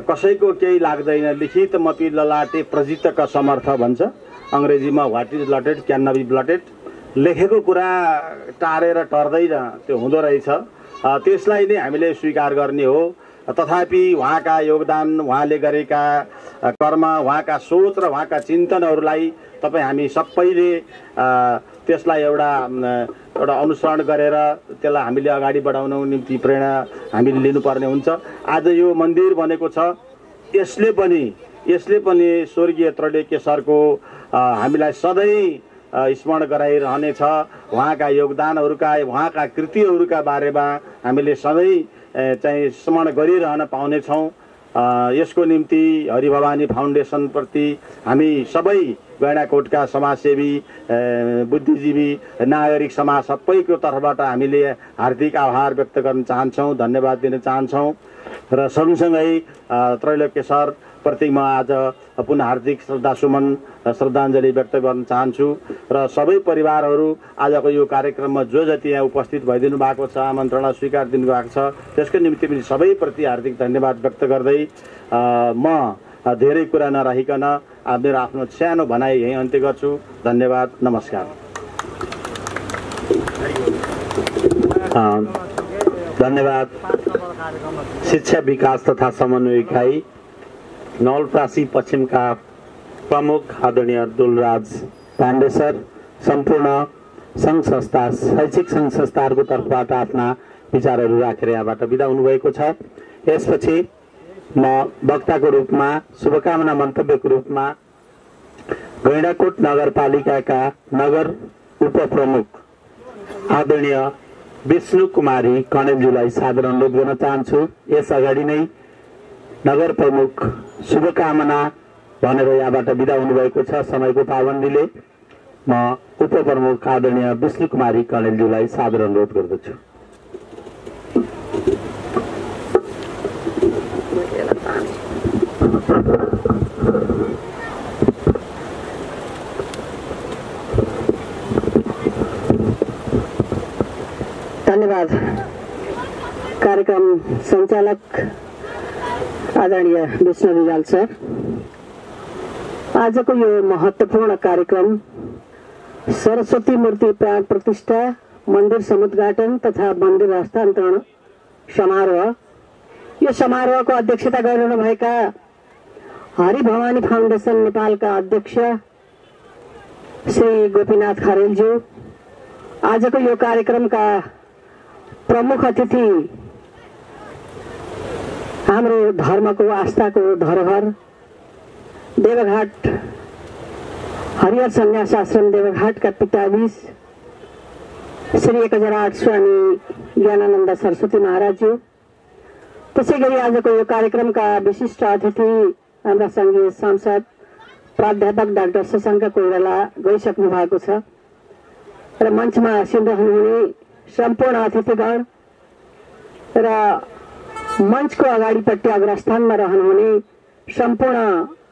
कसैको केही लाग्दैन। लिखित मपी ललाटे प्रजितका समर्थ भन्छ अङ्ग्रेजीमा, what is lotted can not be blotted. लेखेको कुरा टारेर टर्दैन, त्यो हुँदो रहेछ। त्यसलाई नै हामीले स्वीकार गर्ने हो। तथापि उहाँका योगदान, उहाँले गरेका कर्म, उहाँका सोच र उहाँका चिन्तनहरूलाई तपाईँ हामी सबैले त्यसलाई एउटा अनुसरण गरेर त्यसलाई हामीले अगाडि बढाउनको निम्ति प्रेरणा हामीले लिनुपर्ने हुन्छ। आज यो मन्दिर बनेको छ, यसले पनि स्वर्गीय त्रैलोक्य सरको हामीलाई सधैँ स्मरण गराइरहनेछ। उहाँका योगदानहरूका, उहाँका कृतिहरूका बारेमा हामीले सधैँ चाहिँ स्मरण गरिरहन पाउनेछौँ। यसको निम्ति हरिभवानी फाउन्डेसनप्रति हामी सबै गैँडाकोटका समाजसेवी, बुद्धिजीवी, नागरिक समाज सबैको तर्फबाट हामीले हार्दिक आभार व्यक्त गर्न चाहन्छौँ, धन्यवाद दिन चाहन्छौँ। र सँगसँगै त्रैलोक्य सर प्रति म आज पुनः हार्दिक श्रद्धाञ्जली व्यक्त गर्न चाहन्छु। र सबै परिवारहरू आजको यो कार्यक्रममा जो जति यहाँ उपस्थित भइदिनु भएको छ, आमन्त्रणा स्वीकार दिनुभएको छ, त्यसको निम्ति पनि सबैप्रति हार्दिक धन्यवाद व्यक्त गर्दै म धेरै कुरा नराखिकन मेरो आफ्नो सानो भनाइ यहीँ अन्त्य गर्छु। धन्यवाद, नमस्कार। धन्यवाद। शिक्षा विकास तथा समन्वय इकाइ नवलपरासी पश्चिमका प्रमुख आदरणीय दुलराज पाण्डे सर, सम्पूर्ण सङ्घ संस्था शैक्षिक सङ्घ संस्थाहरूको तर्फबाट आफ्ना विचारहरू राखेर यहाँबाट बिदा हुनुभएको छ। यसपछि म वक्ताको रूपमा शुभकामना मन्तव्यको रूपमा गैंडाकोट नगरपालिकाका नगर उपप्रमुख आदरणीय विष्णु कुमारी कणेलज्यूलाई सादर अनुरोध गर्न चाहन्छु। यस अगाडि नै नगर प्रमुख शुभकामना भनेर यहाँबाट बिदा हुनुभएको छ समयको पाबन्दीले। म उपप्रमुख आदरणीय विष्णु कुमारी कणेलज्यूलाई सादर अनुरोध गर्दछु। धन्यवाद। कार्यक्रम संचालक आदरणीय विष्णु रिजाल सर, आजको यो महत्त्वपूर्ण कार्यक्रम सरस्वती मूर्ति प्राण प्रतिष्ठा, मन्दिर समुद्घाटन तथा मन्दिर हस्तान्तरण समारोह, यो समारोहको अध्यक्षता गरिरहनुभएका हरिभवानी फाउन्डेसन नेपालका अध्यक्ष श्री गोपीनाथ खरेलज्यू, आजको यो कार्यक्रमका प्रमुख अतिथि हाम्रो धर्मको आस्थाको धरोहर देवघाट हरिहर सन्यास आश्रम देवघाटका पीठाधीश श्री 1008 स्वामी ज्ञानानन्द सरस्वती महाराजज्यू, त्यसैगरी आजको यो कार्यक्रमका विशिष्ट अतिथि हाम्रा सङ्घीय सांसद प्राध्यापक डाक्टर शशाङ्क कोइराला गइसक्नु भएको छ र मञ्चमा आसिरहनुहुने सम्पूर्ण अतिथिगण र मञ्चको अगाडिपट्टि अग्रस्थानमा रहनुहुने सम्पूर्ण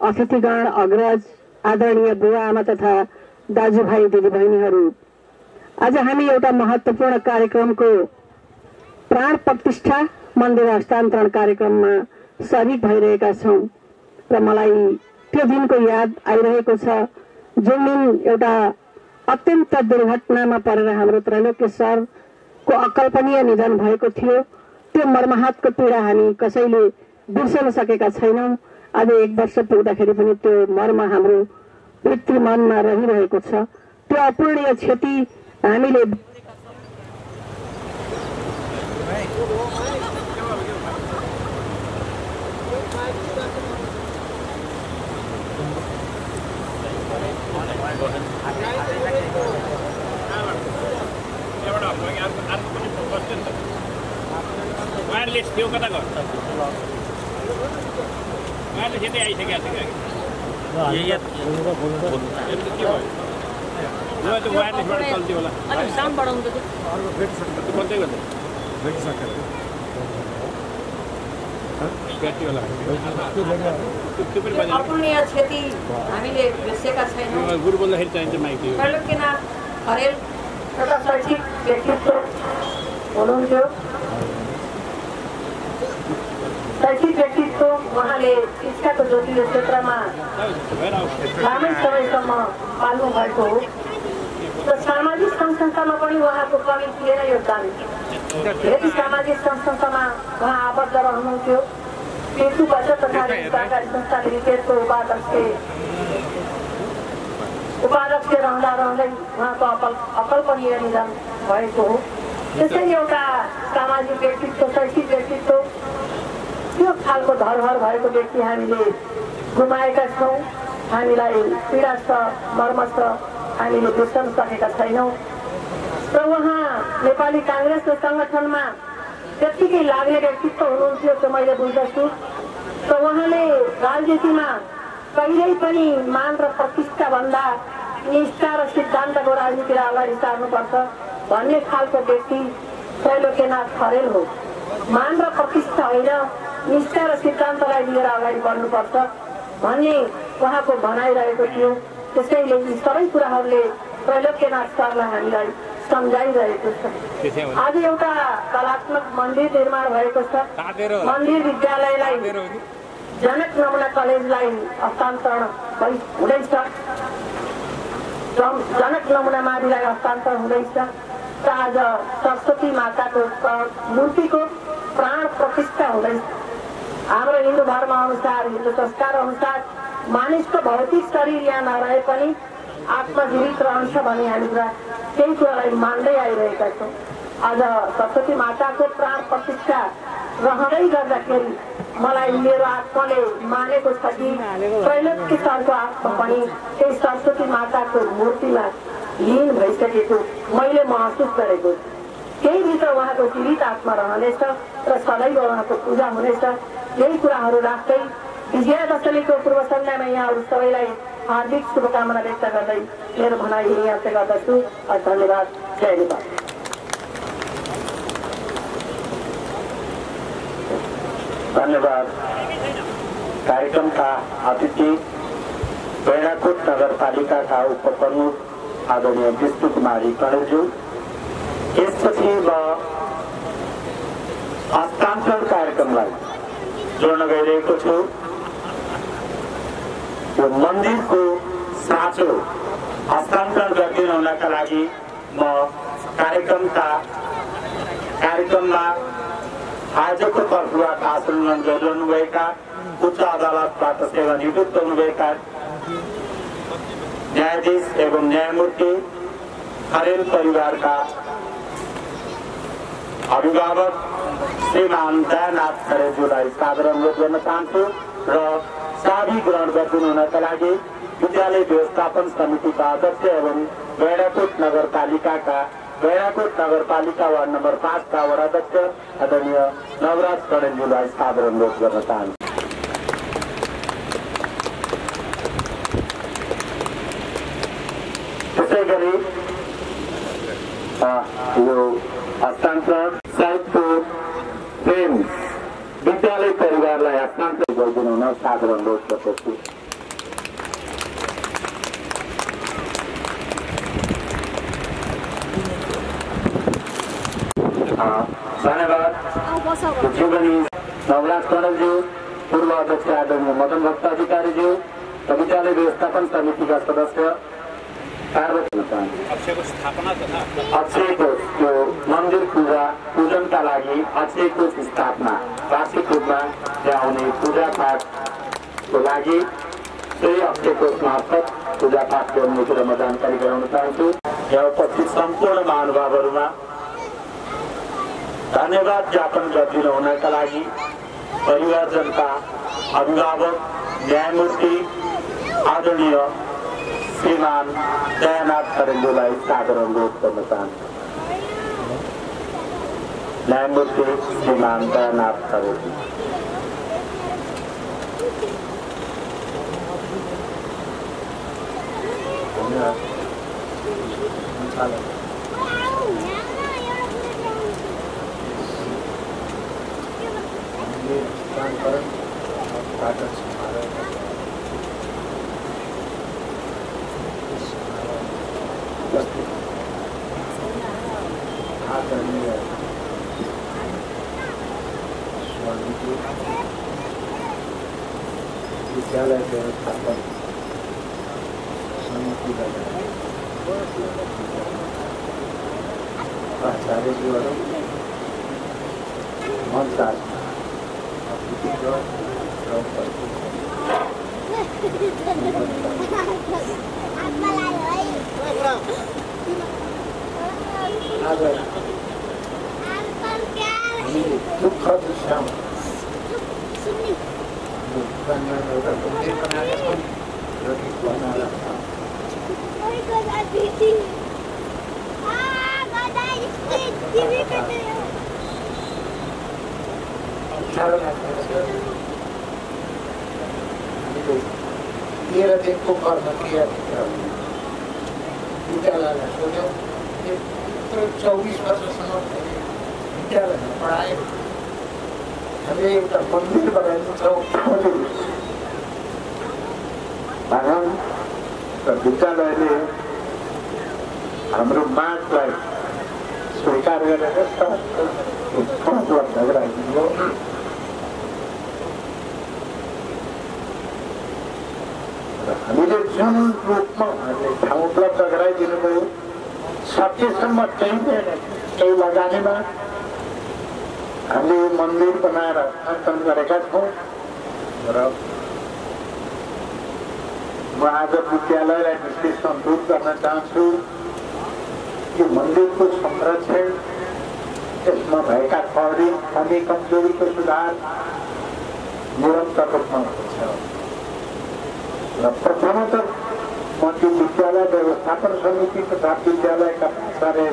अतिथिगण, अग्रज, आदरणीय बुवा आमा तथा दाजुभाइ दिदीबहिनीहरू, आज हामी एउटा महत्त्वपूर्ण कार्यक्रमको प्राण प्रतिष्ठा मन्दिर हस्तान्तरण कार्यक्रममा सरिक भइरहेका छौँ र मलाई त्यो दिनको याद आइरहेको छ जुन दिन एउटा अत्यन्त दुर्घटनामा परेर हाम्रो त्रैलोक्य सरको अकल्पनीय निधन भएको थियो। त्यो मर्माहतको पीडा हामी कसैले बिर्सन सकेका छैनौँ। आज 1 वर्ष पुग्दाखेरि पनि त्यो मर्म हाम्रो वृत्ति मनमा रहिरहेको छ। त्यो अपूर्णीय क्षति हामीले वायरलेस थियो कता गर्छ वायरलेस यतै आइसकेको छ क्या के भयो ल त्यो वायरलेसबाट चल्थ्यो होला अनि साउन्ड बढाउनु त बन्दै गर्दै ब्याट्री होला त्यो पनि बजायो। अपूर्णीय क्षति हामीले बिर्सेका छैनौँ। गुरु बोल्दाखेरि चाहिन्छ माइक यो त्रैलोक्यनाथ खरेल एउटा शैक्षिक व्यक्तित्व हुनुहुन्थ्यो। शैक्षिक व्यक्तित्व, उहाँले शिक्षाको ज्योतिलो क्षेत्रमा लामै समयसम्म पाल्नु भएको हो र सामाजिक सङ्घ संस्थामा पनि उहाँको कमी थिएन योगदान। धेरै सामाजिक सङ्घ संस्थामा उहाँ आबद्ध रहनुहुन्थ्यो। पेटु बचत तथा सहकारी संस्था लिमिटेडको उपाध्यक्ष रहँदा रहँदै उहाँको अकल्पनीय निधन भएको हो। त्यसैले एउटा सामाजिक व्यक्तित्व, शैक्षिक व्यक्तित्व, त्यो खालको धरोहर भएको व्यक्ति हामीले गुमाएका छौँ। हामीलाई पीडा छ, मर्म छ, हामीले बिर्सन सकेका छैनौँ र उहाँ नेपाली काङ्ग्रेसको सङ्गठनमा त्यत्तिकै लाग्ने व्यक्तित्व हुनुहुन्थ्यो त्यो मैले बुझ्दछु र उहाँले राजनीतिमा कहिल्यै पनि मान र प्रतिष्ठा भन्दा निष्ठा र सिद्धान्तको राजनीतिलाई अगाडि सार्नुपर्छ भन्ने खालको व्यक्ति त्रैलोक्यनाथ खरेल हो। मान र प्रतिष्ठा होइन, निष्ठा र सिद्धान्तलाई लिएर अगाडि बढ्नुपर्छ भन्ने उहाँको भनाइरहेको थियो। त्यसैले यी सबै कुराहरूले त्रैलोक्यनाथ सरलाई हामीलाई सम्झाइरहेको छ। आज एउटा कलात्मक मन्दिर निर्माण भएको छ। मन्दिर विद्यालयलाई जनक नमुना कलेजलाई हस्तान्तरण हुँदैछ। जनक नमुना माविलाई हस्तान्तरण हुँदैछ। र आज सरस्वती माताको मूर्तिको प्राण प्रतिष्ठा हुँदैछ। हाम्रो हिन्दू धर्म अनुसार, हिन्दू संस्कार अनुसार मानिसको भौतिक शरीर यहाँ नरहे पनि आत्मा जीवित रहन्छ भने हामी त्यही कुरालाई मान्दै आइरहेका छौँ। आज सरस्वती माताको प्राण प्रतिष्ठा रहँदै गर्दाखेरि मलाई मेरो आत्माले मानेको छ कि त्रैलोक्य सरको आत्मा पनि त्यही सरस्वती माताको मूर्तिमा लीन भइसकेको मैले महसुस गरेको। केही भित्र उहाँको जीवित आत्मा रहनेछ र सदैव उहाँको पूजा हुनेछ। यही कुराहरू राख्दै विजयादशमीको पूर्व सन्ध्यामा यहाँहरू सबैलाई हार्दिक शुभकामना व्यक्त गर्दै मेरो भनाइ यही अन्त्य गर्दछु। धन्यवाद। जय नेपाल। धन्यवाद। कार्यक्रमका अतिथि गैंडाकोट नगरपालिकाका उपप्रमुख आदरणीय विष्णु कुमारी कणेलज्यू। यसपछि म हस्तान्तरण कार्यक्रमलाई जोड्न गइरहेको छु। यो मन्दिरको साँचो हस्तान्तरण गरिदिनु हुनका लागि म कार्यक्रममा आजको तर्फबाट आन्दोलन गरिरहनुभएका उच्च अदालतबाट सेवानिवृत्त हुनुभएका न्यायाधीश एवं न्यायमूर्ति खरेल परिवारका अभिभावक श्रीमान दयानाथ खरेलज्यूलाई सादर अनुरोध गर्न चाहन्छु र चाबी ग्रहण गरिदिनु हुनका लागि विद्यालय व्यवस्थापन समितिका अध्यक्ष एवं गैंडाकोट नगरपालिका वार्ड नम्बर 5 का वडाध्यक्ष आदरणीय नवराज कणेलज्यूलाई सादर अनुरोध गर्न चाहन्छु। त्यसै गरी यो हस्तान्तरण साहित्यको प्रेम विद्यालय परिवारलाई हस्तान्तरण गरिदिनु हुन सादर अनुरोध गर्दछु। धन्यवाद। नवराज कणेलज्यू, पूर्व अध्यक्ष आदरणीय मदन भक्त अधिकारीज्यू र विद्यालय व्यवस्थापन समितिका सदस्य अक्षयको त्यो मन्दिर पूजनका लागि अक्षयको स्थापना वार्षिक रूपमा त्यहाँ हुने पूजा पाठको लागि त्यही अक्षयको मार्फत पूजा पाठ गर्ने कुरा म जानकारी गराउन चाहन्छु। यहाँ उपस्थित सम्पूर्ण महानुभावहरूमा धन्यवाद ज्ञापन गरिदिनु हुनका लागि परिवारजनका अभिभावक न्यायमूर्ति आदरणीय श्रीमान दयानाथ खरेलज्यूलाई सादर अनुरोध गर्न चाहन्छु। न्यायमूर्ति श्रीमान दयानाथ खरेलज्यू। विद्यालय व्यवस्थापन समिति आचार्यज्यूहरू मंच दुःख दृश्यमा देखो कर्म किया विद्यालयलाई सोच्यौँ 24 वर्षसम्म विद्यालयमा पढायो। हामीले एउटा मन्दिर बनाएको छौँ भगवान र विद्यालयले हाम्रो मागलाई स्वीकार गरेर उपलब्ध गराइदिनु। हामीले जुन रूपमा हामीले ठाउँ उपलब्ध गराइदिनु भयो सकेसम्म केही लगानीमा हामीले मन्दिर बनाएर अर्पण गरेका छौँ र म आज विद्यालयलाई विशेष अनुरोध गर्न चाहन्छु कि मन्दिरको संरक्षण, यसमा भएका कमी कमजोरीको सुधार निरन्तर रूपमा हुन्छ र प्रथमतः म त्यो विद्यालय व्यवस्थापन समिति तथा विद्यालयका प्राचार्य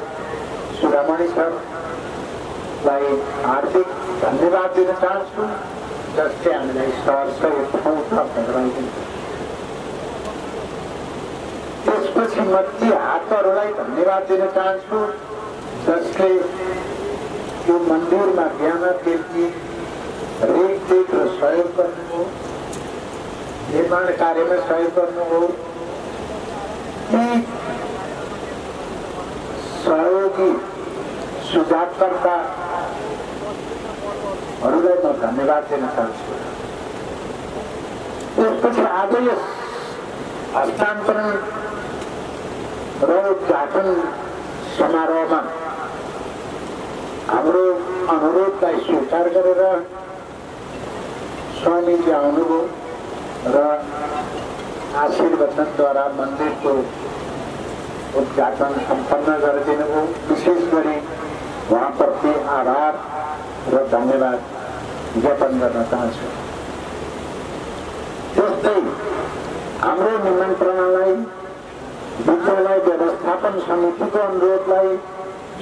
सुरामणि सरलाई हार्दिक धन्यवाद दिन चाहन्छु, जसले हामीलाई सहर्ष ठाउँ प्राप्त गराइदिन्छ। त्यसपछि म ती हातहरूलाई धन्यवाद दिन चाहन्छु जसले यो मन्दिरमा बिहान बेलुकी रेखदेख र सहयोग गर्नुभयो, निर्माण कार्यमा सहयोग गर्नुभयो। ती सहयोगी सुझावकर्ताहरूलाई म धन्यवाद दिन चाहन्छु। त्यसपछि आज यस हस्तान्तरण र उद्घाटन समारोहमा हाम्रो अनुरोधलाई स्वीकार गरेर स्वामीजी आउनुभयो र आशीर्वचनद्वारा मन्दिरको उद्घाटन सम्पन्न गरिदिनुभयो। विशेष गरी उहाँप्रति आभार र धन्यवाद ज्ञापन गर्न चाहन्छु। त्यस्तै हाम्रो निमन्त्रणालाई, विद्यालय व्यवस्थापन समितिको अनुरोधलाई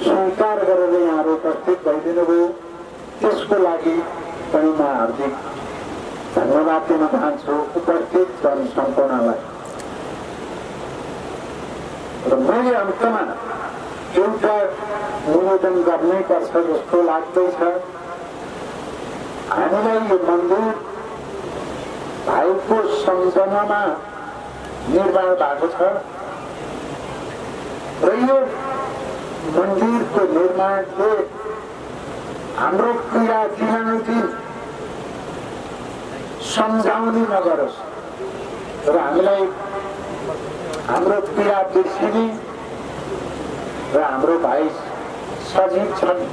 स्वीकार गरेर यहाँहरू उपस्थित भइदिनु भयो, त्यसको लागि पनि म हार्दिक धन्यवाद दिन चाहन्छु उपस्थित जन सम्पूर्णलाई। र मैले अन्तमा एउटा निवेदन गर्नै पर्छ जस्तो लाग्दैछ। हामीलाई यो मन्दिर भाइको सम्झनामा निर्माण भएको छ र यो मन्दिरको निर्माणले हाम्रो पीडा दिनानुदिन सम्झाउने नगरोस् र हामीलाई हाम्रो पीडा बिर्सिने र हाम्रो भाइ सजीव छन्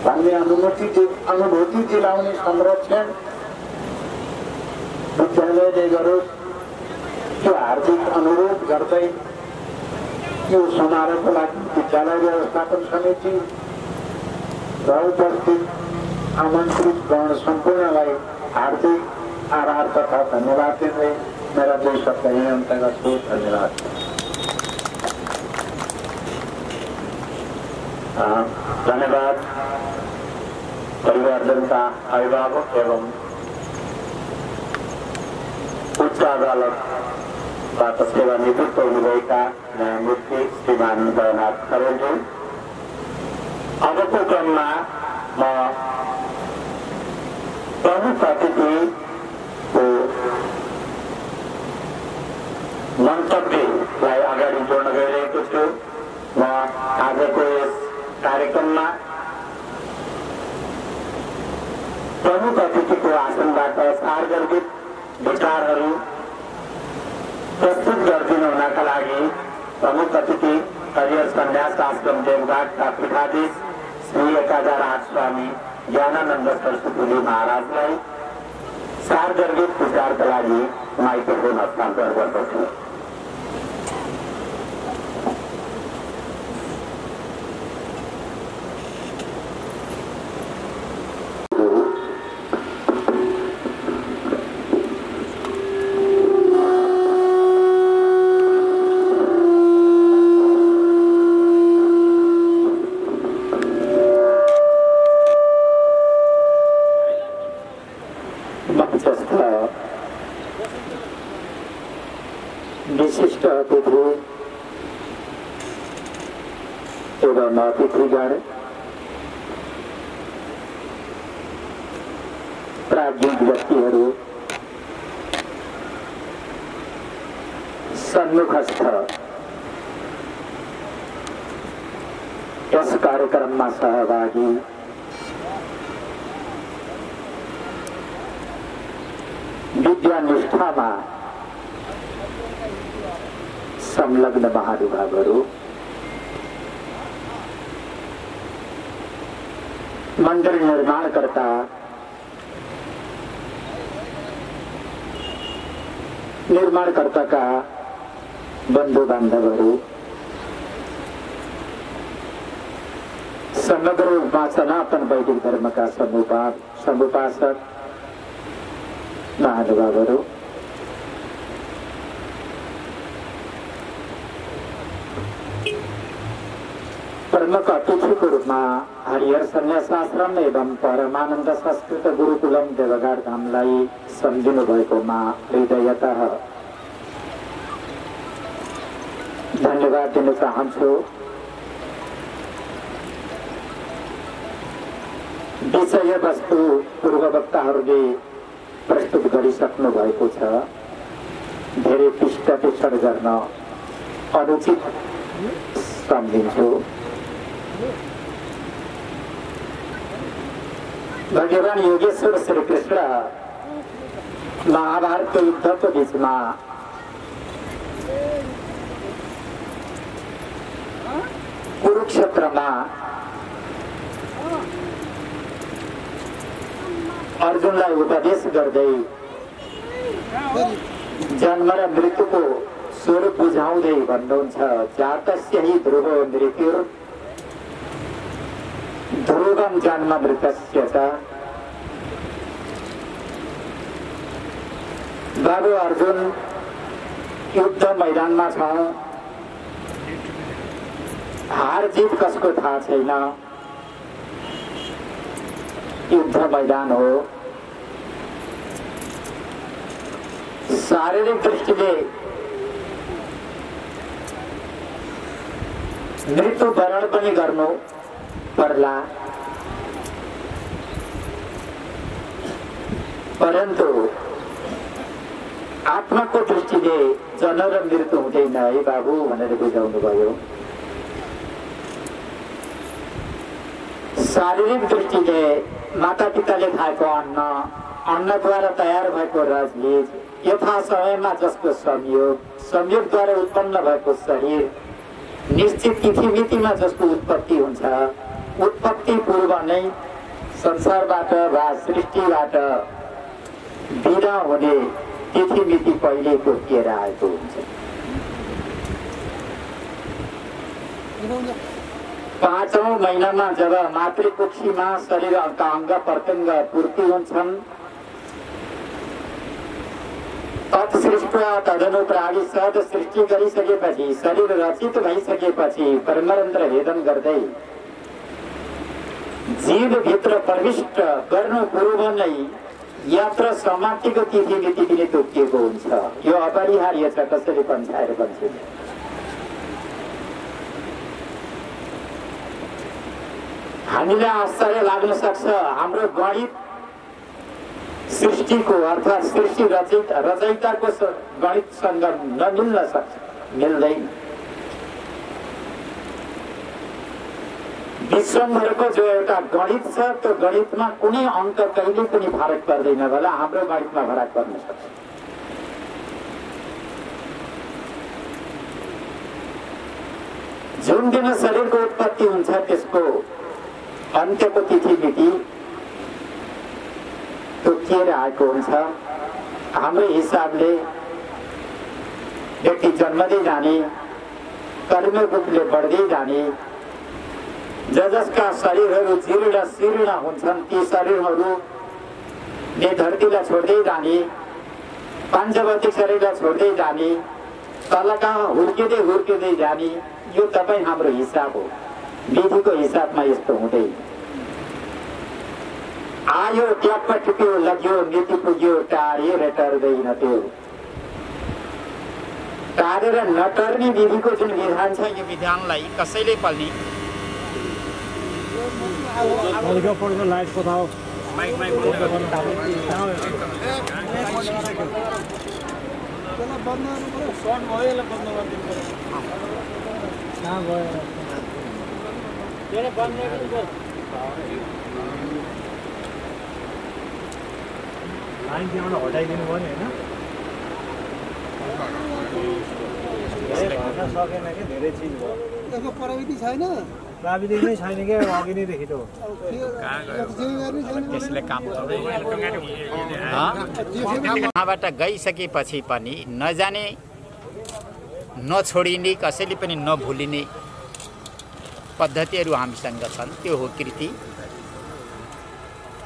भन्ने अनुभूति दिलाउने संरक्षण विद्यालयले गरोस्। त्यो हार्दिक अनुरोध गर्दै यो समारोहको लागि विद्यालय व्यवस्थापन समिति र उपस्थित आमन्त्रित गण सम्पूर्णलाई हार्दिक आभार तथा धन्यवाद दिँदै मेरा 2 शब्द यही अन्त गर्छु। धन्यवाद। धन्यवाद। परिवारजनका अभिभावक एवं उच्च अदालतबाट सेवानिवृत्त हुनुभएका न्यायमूर्ति श्रीमान जगन्नाथ खरेलजी, अबको क्रममा म प्रमुख अतिथिको मन्तव्यलाई अगाडि जोड्न गइरहेको छु। म आजको यस कार्यक्रममा प्रमुख अतिथिको आसनबाट सार्वजनिक विचारहरू प्रस्तुत गरिदिनु हुनका लागि प्रमुख अतिथि हरिहर सन्यास आश्रम देवघाटका पीठाधीश श्री 1008 स्वामी ज्ञानानन्द सरस्वती महाराजलाई सार्वजनिक विचारका लागि माइक्रोफोन हस्तान्तरण गर्दछु। विशिष्ट अतिथि एवं अतिथिगण, प्राज्ञिक व्यक्तिहरू, सन्मुखस्थ यस कार्यक्रममा सहभागी विद्यानिष्ठामा संलग्न महानुभावहरू, मन्दिर निर्माणकर्ता निर्माणकर्ताका बन्धु बान्धवहरू, समग्र रूपमा सनातन वैदिक धर्मका समुपासक महानुभावहरू, प्रमुख अतिथिको रूपमा हरिहर सन्यासाश्रम एवं परमानन्द संस्कृत गुरुकुलम देवघाट धामलाई सम्झिनु भएकोमा हृदयतः धन्यवाद दिन चाहन्छु। विषय वस्तु पूर्ववक्ताहरूले प्रस्तुत गरिसक्नु भएको छ। धेरै पृष्ठपोषण गर्न अनुचित सम्झिन्छु। भगवान योगेश्वर श्री कृष्ण महाभारतको युद्धको बीचमा कुरुक्षेत्रमा अर्जुनलाई उपदेश गर्दै जन्म र मृत्युको स्वरूप बुझाउँदै भन्नुहुन्छ, जातस्य हि ध्रुवो मृत्युर ध्रुवम जन्म मृतस्य च। बाबु अर्जुन, युद्ध मैदानमा छ, हार जित कसको थाहा छैन। युद्ध मैदान हो। शारीरिक दृष्टिले मृत्यु वरण पनि गर्नु पर्ला, परन्तु आत्माको दृष्टिले जन्म र मृत्यु हुँदैन है बाबु भनेर बुझाउनु भयो। शारीरिक दृष्टिले माता पिताले खाएको अन्नद्वारा तयार भएको रजनीज, यथा समयमा जसको संयोगद्वारा उत्पन्न भएको शरीर, निश्चित तिथिमितिमा जसको उत्पत्ति हुन्छ, उत्पत्ति पूर्व नै संसारबाट वा सृष्टिबाट बिदा हुने तिथिमिति पहिले तोकिएर आएको हुन्छ। 5औं महिनामा जब मातृकुक्षीमा शरीरका अङ्ग प्रत्यङ्ग पूर्ति हुन्छन्, तत्सृष्ट्वा तदनुप्राविशद सृष्टि गरिसकेपछि, शरीर रचित भइसकेपछि परमरन्त्र भेदन गर्दै जीवभित्र प्रविष्ट गर्नु पूर्व नै यात्रा समाप्तिको तिथिमिति पनि तोकिएको हुन्छ। यो अपरिहार्य छ, कसैले पन्छाएर भन्छ। हामीलाई आश्चर्य लाग्न सक्छ, हाम्रो गणित सृष्टिको अर्थात् सृष्टि रचयिताको गणितसँग नमिल्न सक्छ, मिल्दैन। विश्वभरको जो एउटा गणित छ, त्यो गणितमा कुनै अङ्क कहिले पनि फरक पर्दैन होला, हाम्रो गणितमा फरक पर्न सक्छ। जुन दिन शरीरको उत्पत्ति हुन्छ त्यसको अन्त्यको तिथिमिति तोकिएर आएको हुन्छ। हाम्रो हिसाबले व्यक्ति जन्मदै जाने, कर्मरूपले बढ्दै जाने, जसका शरीरहरू जीर्ण शीर्ण हुन्छन् ती शरीरहरूले धरतीलाई छोड्दै जाने, पाञ्चभौतिक शरीरलाई छोड्दै जाने, तलका हुर्किँदै जाने, यो तपाईँ हाम्रो हिसाब हो। विधिको हिसाबमा यस्तो हुँदैन। आयो ट्याप्प टिप्यो लग्यो मिति पुग्यो टारेर टर्दैन त्यो। टारेर नटर्ने विधिको जुन विधान छ, यो विधानलाई कसैले पनि लाइन त्यहाँबाट हटाइदिनु भयो नि होइन, भन्न सकेन कि धेरै चिज भयो। त्यसको प्रविधि छैन। प्राविधिक नै छैन क्या अघि नै देखि त हो त्यसले काम कहाँबाट गइसकेपछि पनि नजाने नछोडिने कसैले पनि नभुलिने पद्धतिहरू हामीसँग छन्। त्यो हो कृति।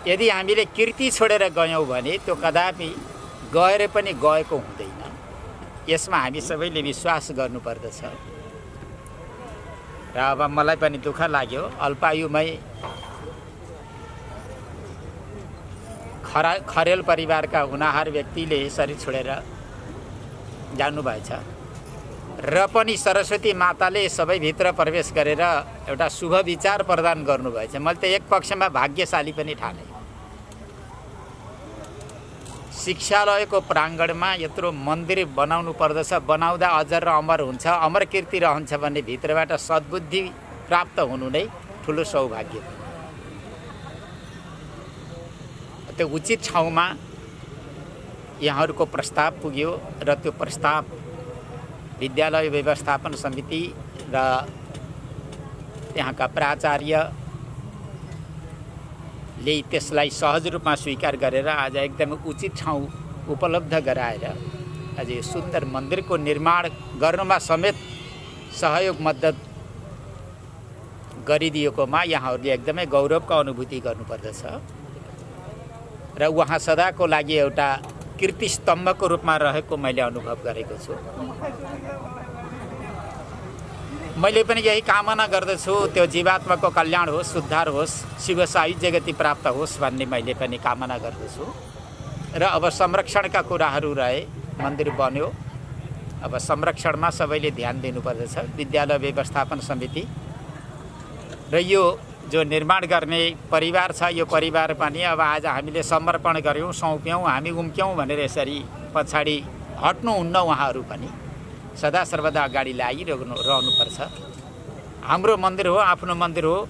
यदि हामीले कृति छोडेर गयौँ भने त्यो कदापि गएर पनि गएको हुँदैन। यसमा हामी सबैले विश्वास गर्नुपर्दछ। र अब मलाई पनि दुःख लाग्यो अल्पायुमै खरेल परिवारका हुनहार व्यक्तिले शरीर छोडेर जानुभएछ र पनि सरस्वती माताले सबैभित्र प्रवेश गरेर एउटा शुभ विचार प्रदान गर्नुभएछ। मैले त एक पक्षमा भाग्यशाली पनि ठाने। शिक्षालयको प्राङ्गणमा यत्रो मन्दिर बनाउनु पर्दछ, बनाउँदा अजर र अमर हुन्छ, अमर कीर्ति रहन्छ भन्ने भित्रबाट सद्बुद्धि प्राप्त हुनु नै ठुलो सौभाग्य। त्यो उचित ठाउँमा यहाँहरूको प्रस्ताव पुग्यो र त्यो प्रस्ताव विद्यालय व्यवस्थापन समिति र त्यहाँका प्राचार्यले त्यसलाई सहज रूपमा स्वीकार गरेर आज एकदमै उचित ठाउँ उपलब्ध गराएर आज यो सुन्दर मन्दिरको निर्माण गर्नमा समेत सहयोग मद्दत गरिदिएकोमा यहाँहरूले एकदमै गौरवको अनुभूति गर्नुपर्दछ। र उहाँ सदाको लागि एउटा कीर्ति स्तम्भको रूपमा रहेको मैले अनुभव गरेको छु। मैले पनि यही कामना गर्दछु त्यो जीवात्माको कल्याण होस्, उद्धार होस्, शिव सायुज्य गति प्राप्त होस् भन्ने मैले पनि कामना गर्दछु। र अब संरक्षणका कुराहरू रहे, मन्दिर बन्यो, अब संरक्षणमा सबैले ध्यान दिनुपर्दछ। विद्यालय व्यवस्थापन समिति र यो जो निर्माण गर्ने परिवार छ, यो परिवार पनि अब आज हामीले समर्पण गऱ्यौँ, सौंप्यौँ, हामी उम्क्यौँ भनेर यसरी पछाडि हट्नुहुन्न। उहाँहरू पनि सदा सर्वदा अगाडि रहनुपर्छ। हाम्रो मन्दिर हो, आफ्नो मन्दिर हो,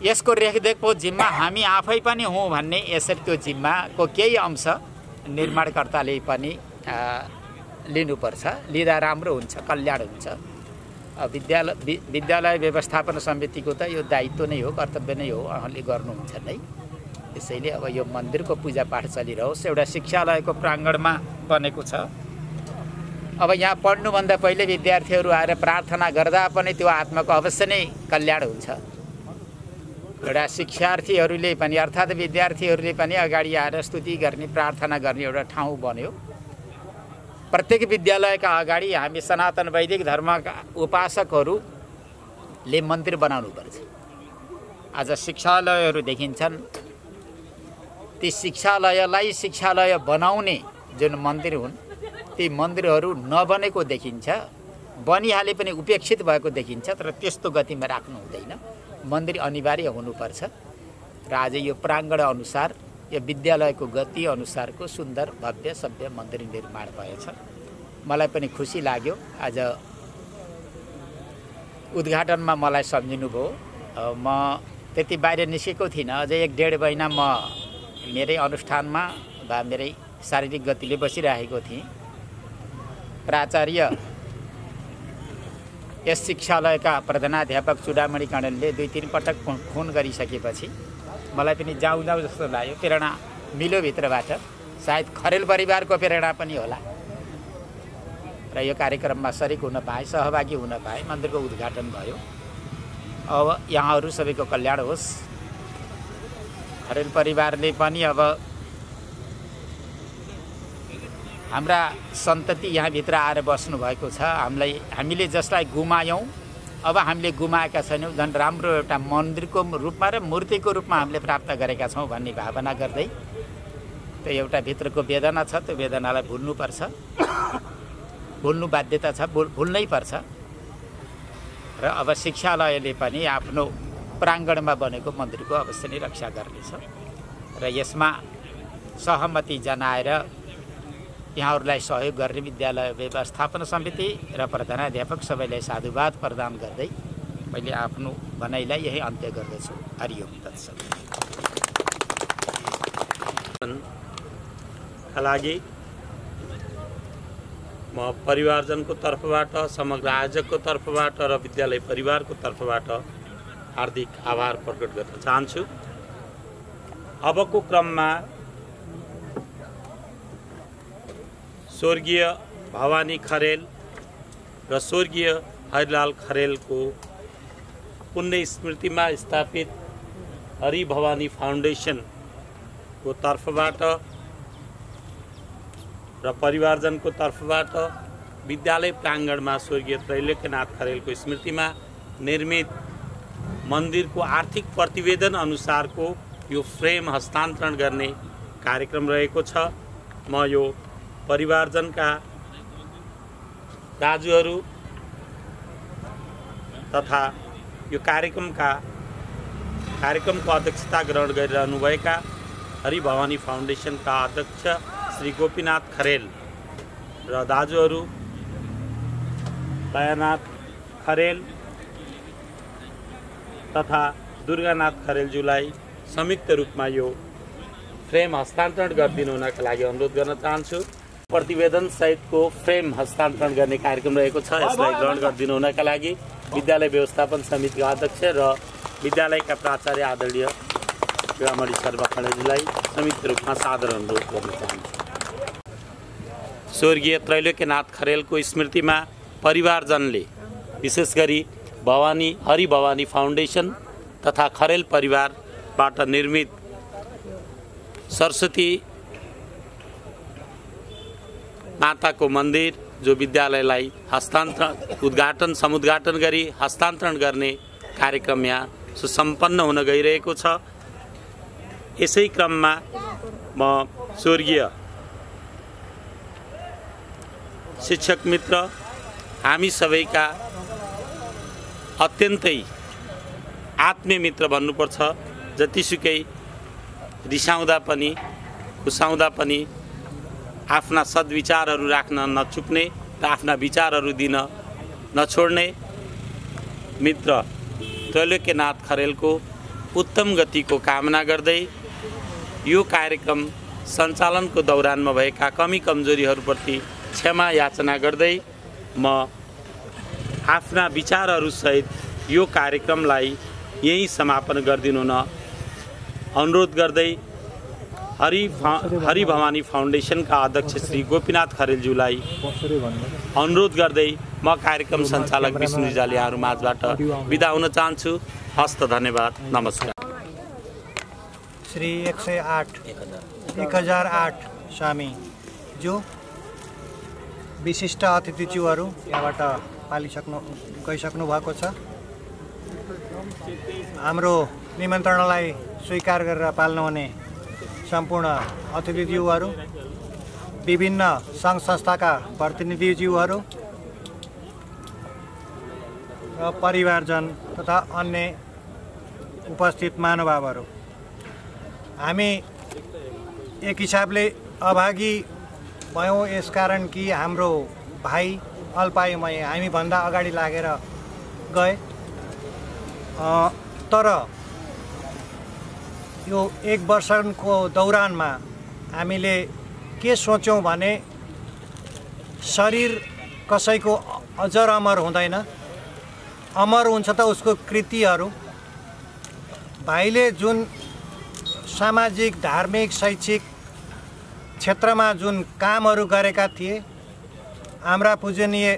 यसको रेखदेखको जिम्मा हामी आफै पनि हौँ भन्ने यसरी त्यो जिम्माको केही अंश निर्माणकर्ताले पनि लिनुपर्छ। लिँदा राम्रो हुन्छ, कल्याण हुन्छ। विद्यालय व्यवस्थापन समितिको त यो दायित्व नै हो, कर्तव्य नै हो, उहाँले गर्नुहुन्छ नै। त्यसैले अब यो मन्दिरको पूजापाठ चलिरहोस्। एउटा शिक्षालयको प्राङ्गणमा बनेको छ। अब यहाँ पढ्नुभन्दा पहिले विद्यार्थीहरू आएर प्रार्थना गर्दा पनि त्यो आत्माको अवश्य नै कल्याण हुन्छ। एउटा शिक्षार्थीहरूले पनि अर्थात् विद्यार्थीहरूले पनि अगाडि आएर स्तुति गर्ने, प्रार्थना गर्ने एउटा ठाउँ बन्यो। प्रत्येक विद्यालयका अगाडि हामी सनातन वैदिक धर्मका उपासकहरूले मन्दिर बनाउनुपर्छ। आज शिक्षालयहरू देखिन्छन्, ती शिक्षालयलाई शिक्षालय बनाउने जुन मन्दिर हुन् ती मन्दिरहरू नबनेको देखिन्छ, बनिहाले पनि उपेक्षित भएको देखिन्छ। तर त्यस्तो गतिमा राख्नु हुँदैन, मन्दिर अनिवार्य हुनुपर्छ। र आज यो प्राङ्गण अनुसार, यो विद्यालयको गति अनुसारको सुन्दर भव्य सभ्य मन्दिर निर्माण भएछ। मलाई पनि खुसी लाग्यो। आज उद्घाटनमा मलाई सम्झिनुभयो। म त्यति बाहिर निस्केको थिइनँ। अझै 1-1.5 महिना म मेरै अनुष्ठानमा वा मेरै शारीरिक गतिले बसिरहेको थिएँ। प्राचार्य यस शिक्षालयका प्रधानाध्यापक चुडामणि कणेलले 2-3 पटक फोन गरिसकेपछि मलाई पनि जाउँ जस्तो लाग्यो। प्रेरणा मिल्यो भित्रबाट, सायद खरेल परिवारको प्रेरणा पनि होला। र यो कार्यक्रममा सरिक हुन पाएँ, सहभागी हुन पाएँ। मन्दिरको उद्घाटन भयो। अब यहाँहरू सबैको कल्याण होस्। खरेल परिवारले पनि अब हाम्रा सन्तति यहाँभित्र आएर बस्नुभएको छ। हामीले जसलाई गुमायौँ, अब हामीले गुमाएका छैनौँ, झन् राम्रो एउटा मन्दिरको रूपमा र मूर्तिको रूपमा हामीले प्राप्त गरेका छौँ भन्ने भावना गर्दै त्यो एउटा भित्रको वेदना छ, त्यो वेदनालाई भुल्नुपर्छ, भुल्नु बाध्यता छ, भुल्नै पर्छ। र अब शिक्षालयले पनि आफ्नो प्राङ्गणमा बनेको मन्दिरको अवश्य नै रक्षा गर्नेछ। र यसमा सहमति जनाएर यहाँहरूलाई सहयोग गर्ने विद्यालय व्यवस्थापन समिति र प्रधानाध्यापक सबैलाई साधुवाद प्रदान गर्दै मैले आफ्नो भनाइलाई यही अन्त्य गर्दछु। हरिओम तत्सत। लागि म परिवारजनको तर्फबाट, समग्र आयोजकको तर्फबाट र विद्यालय परिवारको तर्फबाट हार्दिक आभार प्रकट गर्न चाहन्छु। अबको क्रममा स्वर्गीय भवानी खरेल र स्वर्गीय हरिलाल खरेलको पुण्य स्मृतिमा स्थापित हरि भवानी फाउन्डेसनको तर्फबाट र परिवारजनको तर्फबाट विद्यालय प्राङ्गणमा स्वर्गीय त्रैलोक्यनाथ खरेलको स्मृतिमा निर्मित मन्दिरको आर्थिक प्रतिवेदन अनुसारको यो फ्रेम हस्तान्तरण गर्ने कार्यक्रम रहेको छ। म यो परिवारजनका दाजुहरू तथा यो कार्यक्रमको अध्यक्षता ग्रहण गरिरहनुभएका हरि भवानी फाउन्डेसनका अध्यक्ष श्री गोपीनाथ खरेल र दाजुहरू दयानाथ खरेल तथा दुर्गानाथ खरेलज्यूलाई संयुक्त रूपमा यो फ्रेम हस्तान्तरण गरिदिनु हुनका लागि अनुरोध गर्न चाहन्छु। प्रतिवेदन सहितको फ्रेम हस्तान्तरण गर्ने कार्यक्रम रहेको छ। यसलाई ग्रहण गरिदिनु हुनका लागि विद्यालय व्यवस्थापन समितिका अध्यक्ष र विद्यालयका प्राचार्य आदरणीय शिवामणि शर्मा खरेलज्यूलाई संयुक्त रूपमा सादर अनुरोध गर्न चाहन्छु। स्वर्गीय त्रैलोक्यनाथ खरेलको स्मृतिमा परिवारजनले विशेष गरी हरि भवानी फाउन्डेसन तथा खरेल परिवारबाट निर्मित सरस्वती माताको मन्दिर जो विद्यालयलाई समुद्घाटन गरी हस्तान्तरण गर्ने कार्यक्रम यहाँ सुसम्पन्न हुन गइरहेको छ। यसै क्रममा म स्वर्गीय शिक्षक मित्र हामी सबैका अत्यन्तै आत्मीय मित्र भन्नुपर्छ। जतिसुकै रिसाउँदा पनि खुसाउँदा पनि आफ्ना सद्विचारहरू राख्न नचुक्ने र आफ्ना विचारहरू दिन नछोड्ने मित्र त्रैलोक्यनाथ खरेलको उत्तम गतिको कामना गर्दै यो कार्यक्रम सञ्चालनको दौरानमा भएका कमी कमजोरीहरूप्रति क्षमा याचना गर्दै म आफ्ना विचारहरूसहित यो कार्यक्रमलाई यही समापन गरिदिनु हुन अनुरोध गर्दै हरि भवानी फाउन्डेसनका अध्यक्ष श्री गोपीनाथ खरेलज्यूलाई अनुरोध गर्दै म कार्यक्रम सञ्चालक विष्णु रिजाल यहाँहरू माझबाट बिदा हुन चाहन्छु। हस्त धन्यवाद, नमस्कार। श्री 1008 स्वामी जो विशिष्ट अतिथिज्यूहरू यहाँबाट गइसक्नु भएको छ। हाम्रो निमन्त्रणालाई स्वीकार गरेर पाल्नुहुने सम्पूर्ण अतिथिज्यूहरू, विभिन्न सङ्घ संस्थाका प्रतिनिधिज्यूहरू र परिवारजन तथा अन्य उपस्थित महानुभावहरू, हामी एक हिसाबले अभागी भयौँ यसकारण कि हाम्रो भाइ अल्पायुमै हामीभन्दा अगाडि लागेर गए। तर यो एक वर्षको दौरानमा हामीले के सोच्यौँ भने शरीर कसैको अजर अमर हुँदैन, अमर हुन्छ त उसको कृतिहरू। भाइले जुन सामाजिक, धार्मिक, शैक्षिक क्षेत्रमा जुन कामहरू गरेका थिए, हाम्रा पूजनीय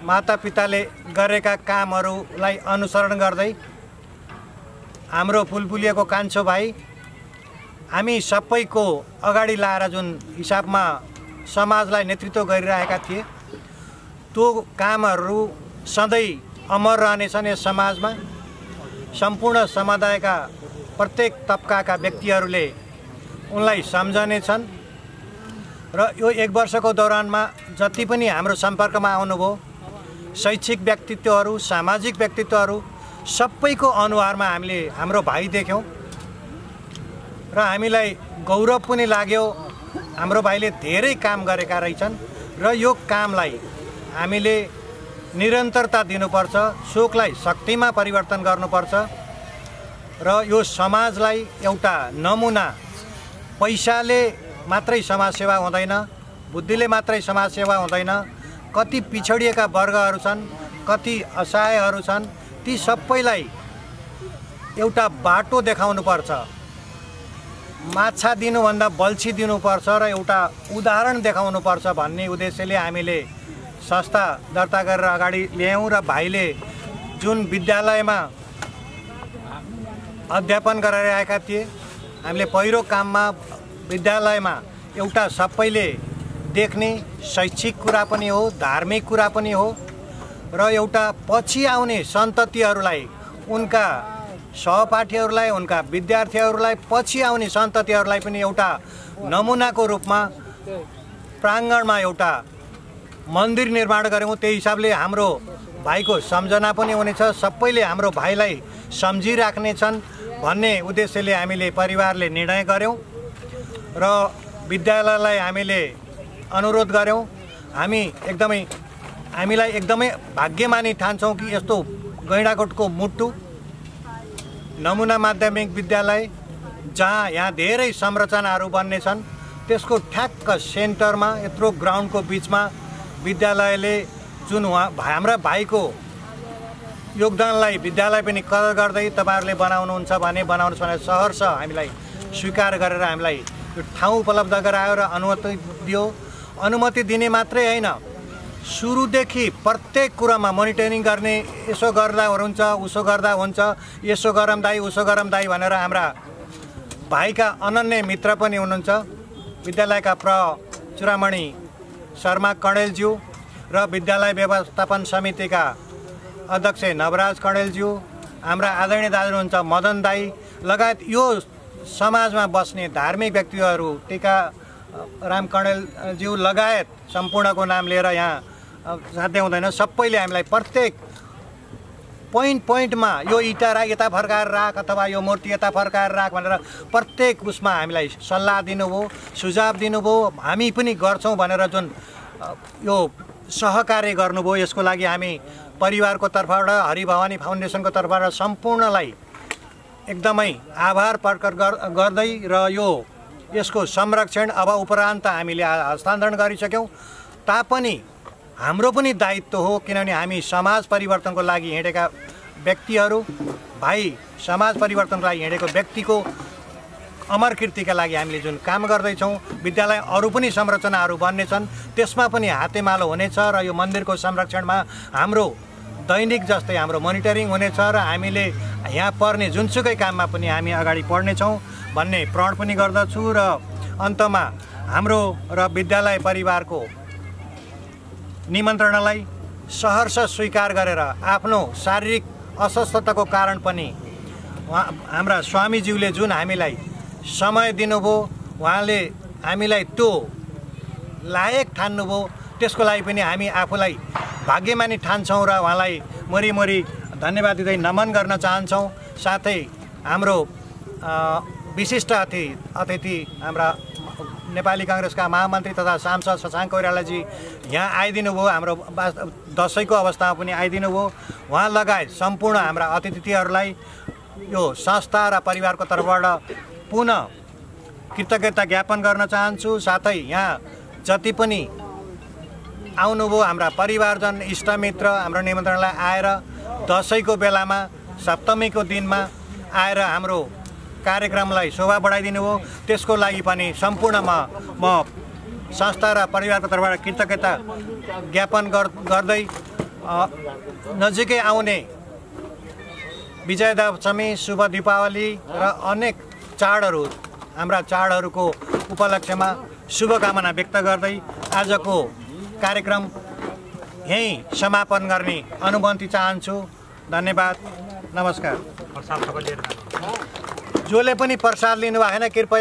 मातापिताले गरेका कामहरूलाई अनुसरण गर्दै हाम्रो पुलपुलियाको कान्छो भाइ हामी सबैको अगाडि लाएर जुन हिसाबमा समाजलाई नेतृत्व गरिरहेका थिए, त्यो कामहरू सधैँ अमर रहनेछन्। यस समाजमा सम्पूर्ण समुदायका प्रत्येक तबकाका व्यक्तिहरूले उनलाई सम्झनेछन् र यो एक वर्षको दौरानमा जति पनि हाम्रो सम्पर्कमा आउनुभयो, शैक्षिक व्यक्तित्वहरू, सामाजिक व्यक्तित्वहरू सबैको अनुहारमा हामीले हाम्रो भाइ देख्यौँ र हामीलाई गौरव पनि लाग्यो। हाम्रो भाइले धेरै काम गरेका रहेछन् र यो कामलाई हामीले निरन्तरता दिनुपर्छ, शोकलाई शक्तिमा परिवर्तन गर्नुपर्छ र यो समाजलाई एउटा नमुना, पैसाले मात्रै समाजसेवा हुँदैन, बुद्धिले मात्रै समाजसेवा हुँदैन, कति पिछडिएका वर्गहरू छन्, कति असहायहरू छन्, ती सबैलाई एउटा बाटो देखाउनुपर्छ। माछा दिनुभन्दा बल्छी दिनुपर्छ र एउटा उदाहरण देखाउनुपर्छ भन्ने उद्देश्यले हामीले संस्था दर्ता गरेर अगाडि ल्यायौँ र भाइले जुन विद्यालयमा अध्यापन गरेर आएका थिए, हामीले पहिलो काममा विद्यालयमा एउटा सबैले देख्ने शैक्षिक कुरा पनि हो, धार्मिक कुरा पनि हो र एउटा पछि आउने सन्ततिहरूलाई, उनका सहपाठीहरूलाई, उनका विद्यार्थीहरूलाई, पछि आउने सन्ततिहरूलाई पनि एउटा नमुनाको रूपमा प्राङ्गणमा एउटा मन्दिर निर्माण गऱ्यौँ। त्यही हिसाबले हाम्रो भाइको सम्झना पनि हुनेछ, सबैले हाम्रो भाइलाई सम्झिराख्नेछन् भन्ने उद्देश्यले हामीले परिवारले निर्णय गऱ्यौँ र विद्यालयलाई हामीले अनुरोध गऱ्यौँ। हामीलाई एकदमै भाग्यमानी ठान्छौँ कि यस्तो गैँडाकोटको मुटु नमुना माध्यमिक विद्यालय जहाँ यहाँ धेरै संरचनाहरू बन्नेछन्, त्यसको ठ्याक्क सेन्टरमा यत्रो ग्राउन्डको बिचमा विद्यालयले जुन हाम्रा भाइको योगदानलाई विद्यालय पनि कदर गर्दै तपाईँहरूले बनाउनुहुन्छ भने बनाउनुहोस् भनेर सहर्ष हामीलाई स्वीकार गरेर हामीलाई यो ठाउँ उपलब्ध गरायो र अनुमति दियो। अनुमति दिने मात्रै होइन, सुरुदेखि प्रत्येक कुरामा मोनिटरिङ गर्ने, यसो गर्दा हुन्छ, उसो गर्दा हुन्छ, यसो गरम दाई, उसो गरम दाई भनेर हाम्रा भाइका अनन्य मित्र पनि हुनुहुन्छ। विद्यालयका चुरामणि शर्मा कणेलज्यू र विद्यालय व्यवस्थापन समितिका अध्यक्ष नवराज कणेलज्यू, हाम्रा आदरणीय दाजु हुनुहुन्छ मदन दाई लगायत यो समाजमा बस्ने धार्मिक व्यक्तिहरू, टीका राम कणेलज्यू लगायत सम्पूर्णको नाम लिएर यहाँ साध्य हुँदैन। सबैले हामीलाई प्रत्येक पोइन्टमा यो इँटा यता फर्काएर राख अथवा यो मूर्ति यता फर्काएर राख भनेर प्रत्येक उसमा हामीलाई सल्लाह दिनुभयो, सुझाव दिनुभयो। हामी पनि गर्छौँ भनेर जुन यो सहकार्य गर्नुभयो, यसको लागि हामी परिवारको तर्फबाट, हरिभवानी फाउन्डेसनको तर्फबाट सम्पूर्णलाई एकदमै आभार प्रकट गर्दै र यसको संरक्षण अब उपरान्त हामीले हस्तान्तरण गरिसक्यौँ। तापनि हाम्रो पनि दायित्व हो, किनभने हामी समाज परिवर्तनको लागि हिँडेका व्यक्तिहरू, भाइ समाज परिवर्तनको लागि हिँडेको व्यक्तिको अमर कीर्तिका लागि हामीले जुन काम गर्दैछौँ, विद्यालय अरू पनि संरचनाहरू बन्नेछन्, त्यसमा पनि हातेमालो हुनेछ र यो मन्दिरको संरक्षणमा हाम्रो दैनिक जस्तै हाम्रो मोनिटरिङ हुनेछ र हामीले यहाँ पर्ने जुनसुकै काममा पनि हामी अगाडि बढ्नेछौँ भन्ने प्रण पनि गर्दछु। र अन्तमा हाम्रो र विद्यालय परिवारको निमन्त्रणालाई सहर्ष स्वीकार गरेर आफ्नो शारीरिक अस्वस्थताको कारण पनि हाम्रा स्वामीज्यूले जुन हामीलाई समय दिनुभयो, उहाँले हामीलाई त्यो लायक ठान्नुभयो, त्यसको लागि पनि हामी आफूलाई भाग्यमानी ठान्छौँ र उहाँलाई मरिमरि धन्यवाद दिँदै नमन गर्न चाहन्छौँ। साथै हाम्रो विशिष्ट अतिथि हाम्रा नेपाली काङ्ग्रेसका महामन्त्री तथा सांसद शशाङ्क कोइरालाजी यहाँ आइदिनु भयो, हाम्रो दसैँको अवस्थामा पनि आइदिनु भयो। उहाँ लगायत सम्पूर्ण हाम्रा अतिथिहरूलाई यो संस्था र परिवारको तर्फबाट पुनः कृतज्ञता ज्ञापन गर्न चाहन्छु। साथै यहाँ जति पनि आउनुभयो हाम्रा परिवारजन, इष्टमित्र हाम्रो निमन्त्रणलाई आएर दसैँको बेलामा, सप्तमीको दिनमा आएर हाम्रो कार्यक्रमलाई शोभा बढाइदिनु हो, त्यसको लागि पनि सम्पूर्णमा म संस्था र परिवारको तर्फबाट कृतज्ञता ज्ञापन गर्दै नजिकै आउने विजयदशमी, शुभ दीपावली र अनेक चाडहरू, हाम्रा चाडहरूको उपलक्ष्यमा शुभकामना व्यक्त गर्दै आजको कार्यक्रम यहीँ समापन गर्ने अनुमति चाहन्छु। धन्यवाद, नमस्कार। जसले पनि प्रसाद लिनु भएन कृपया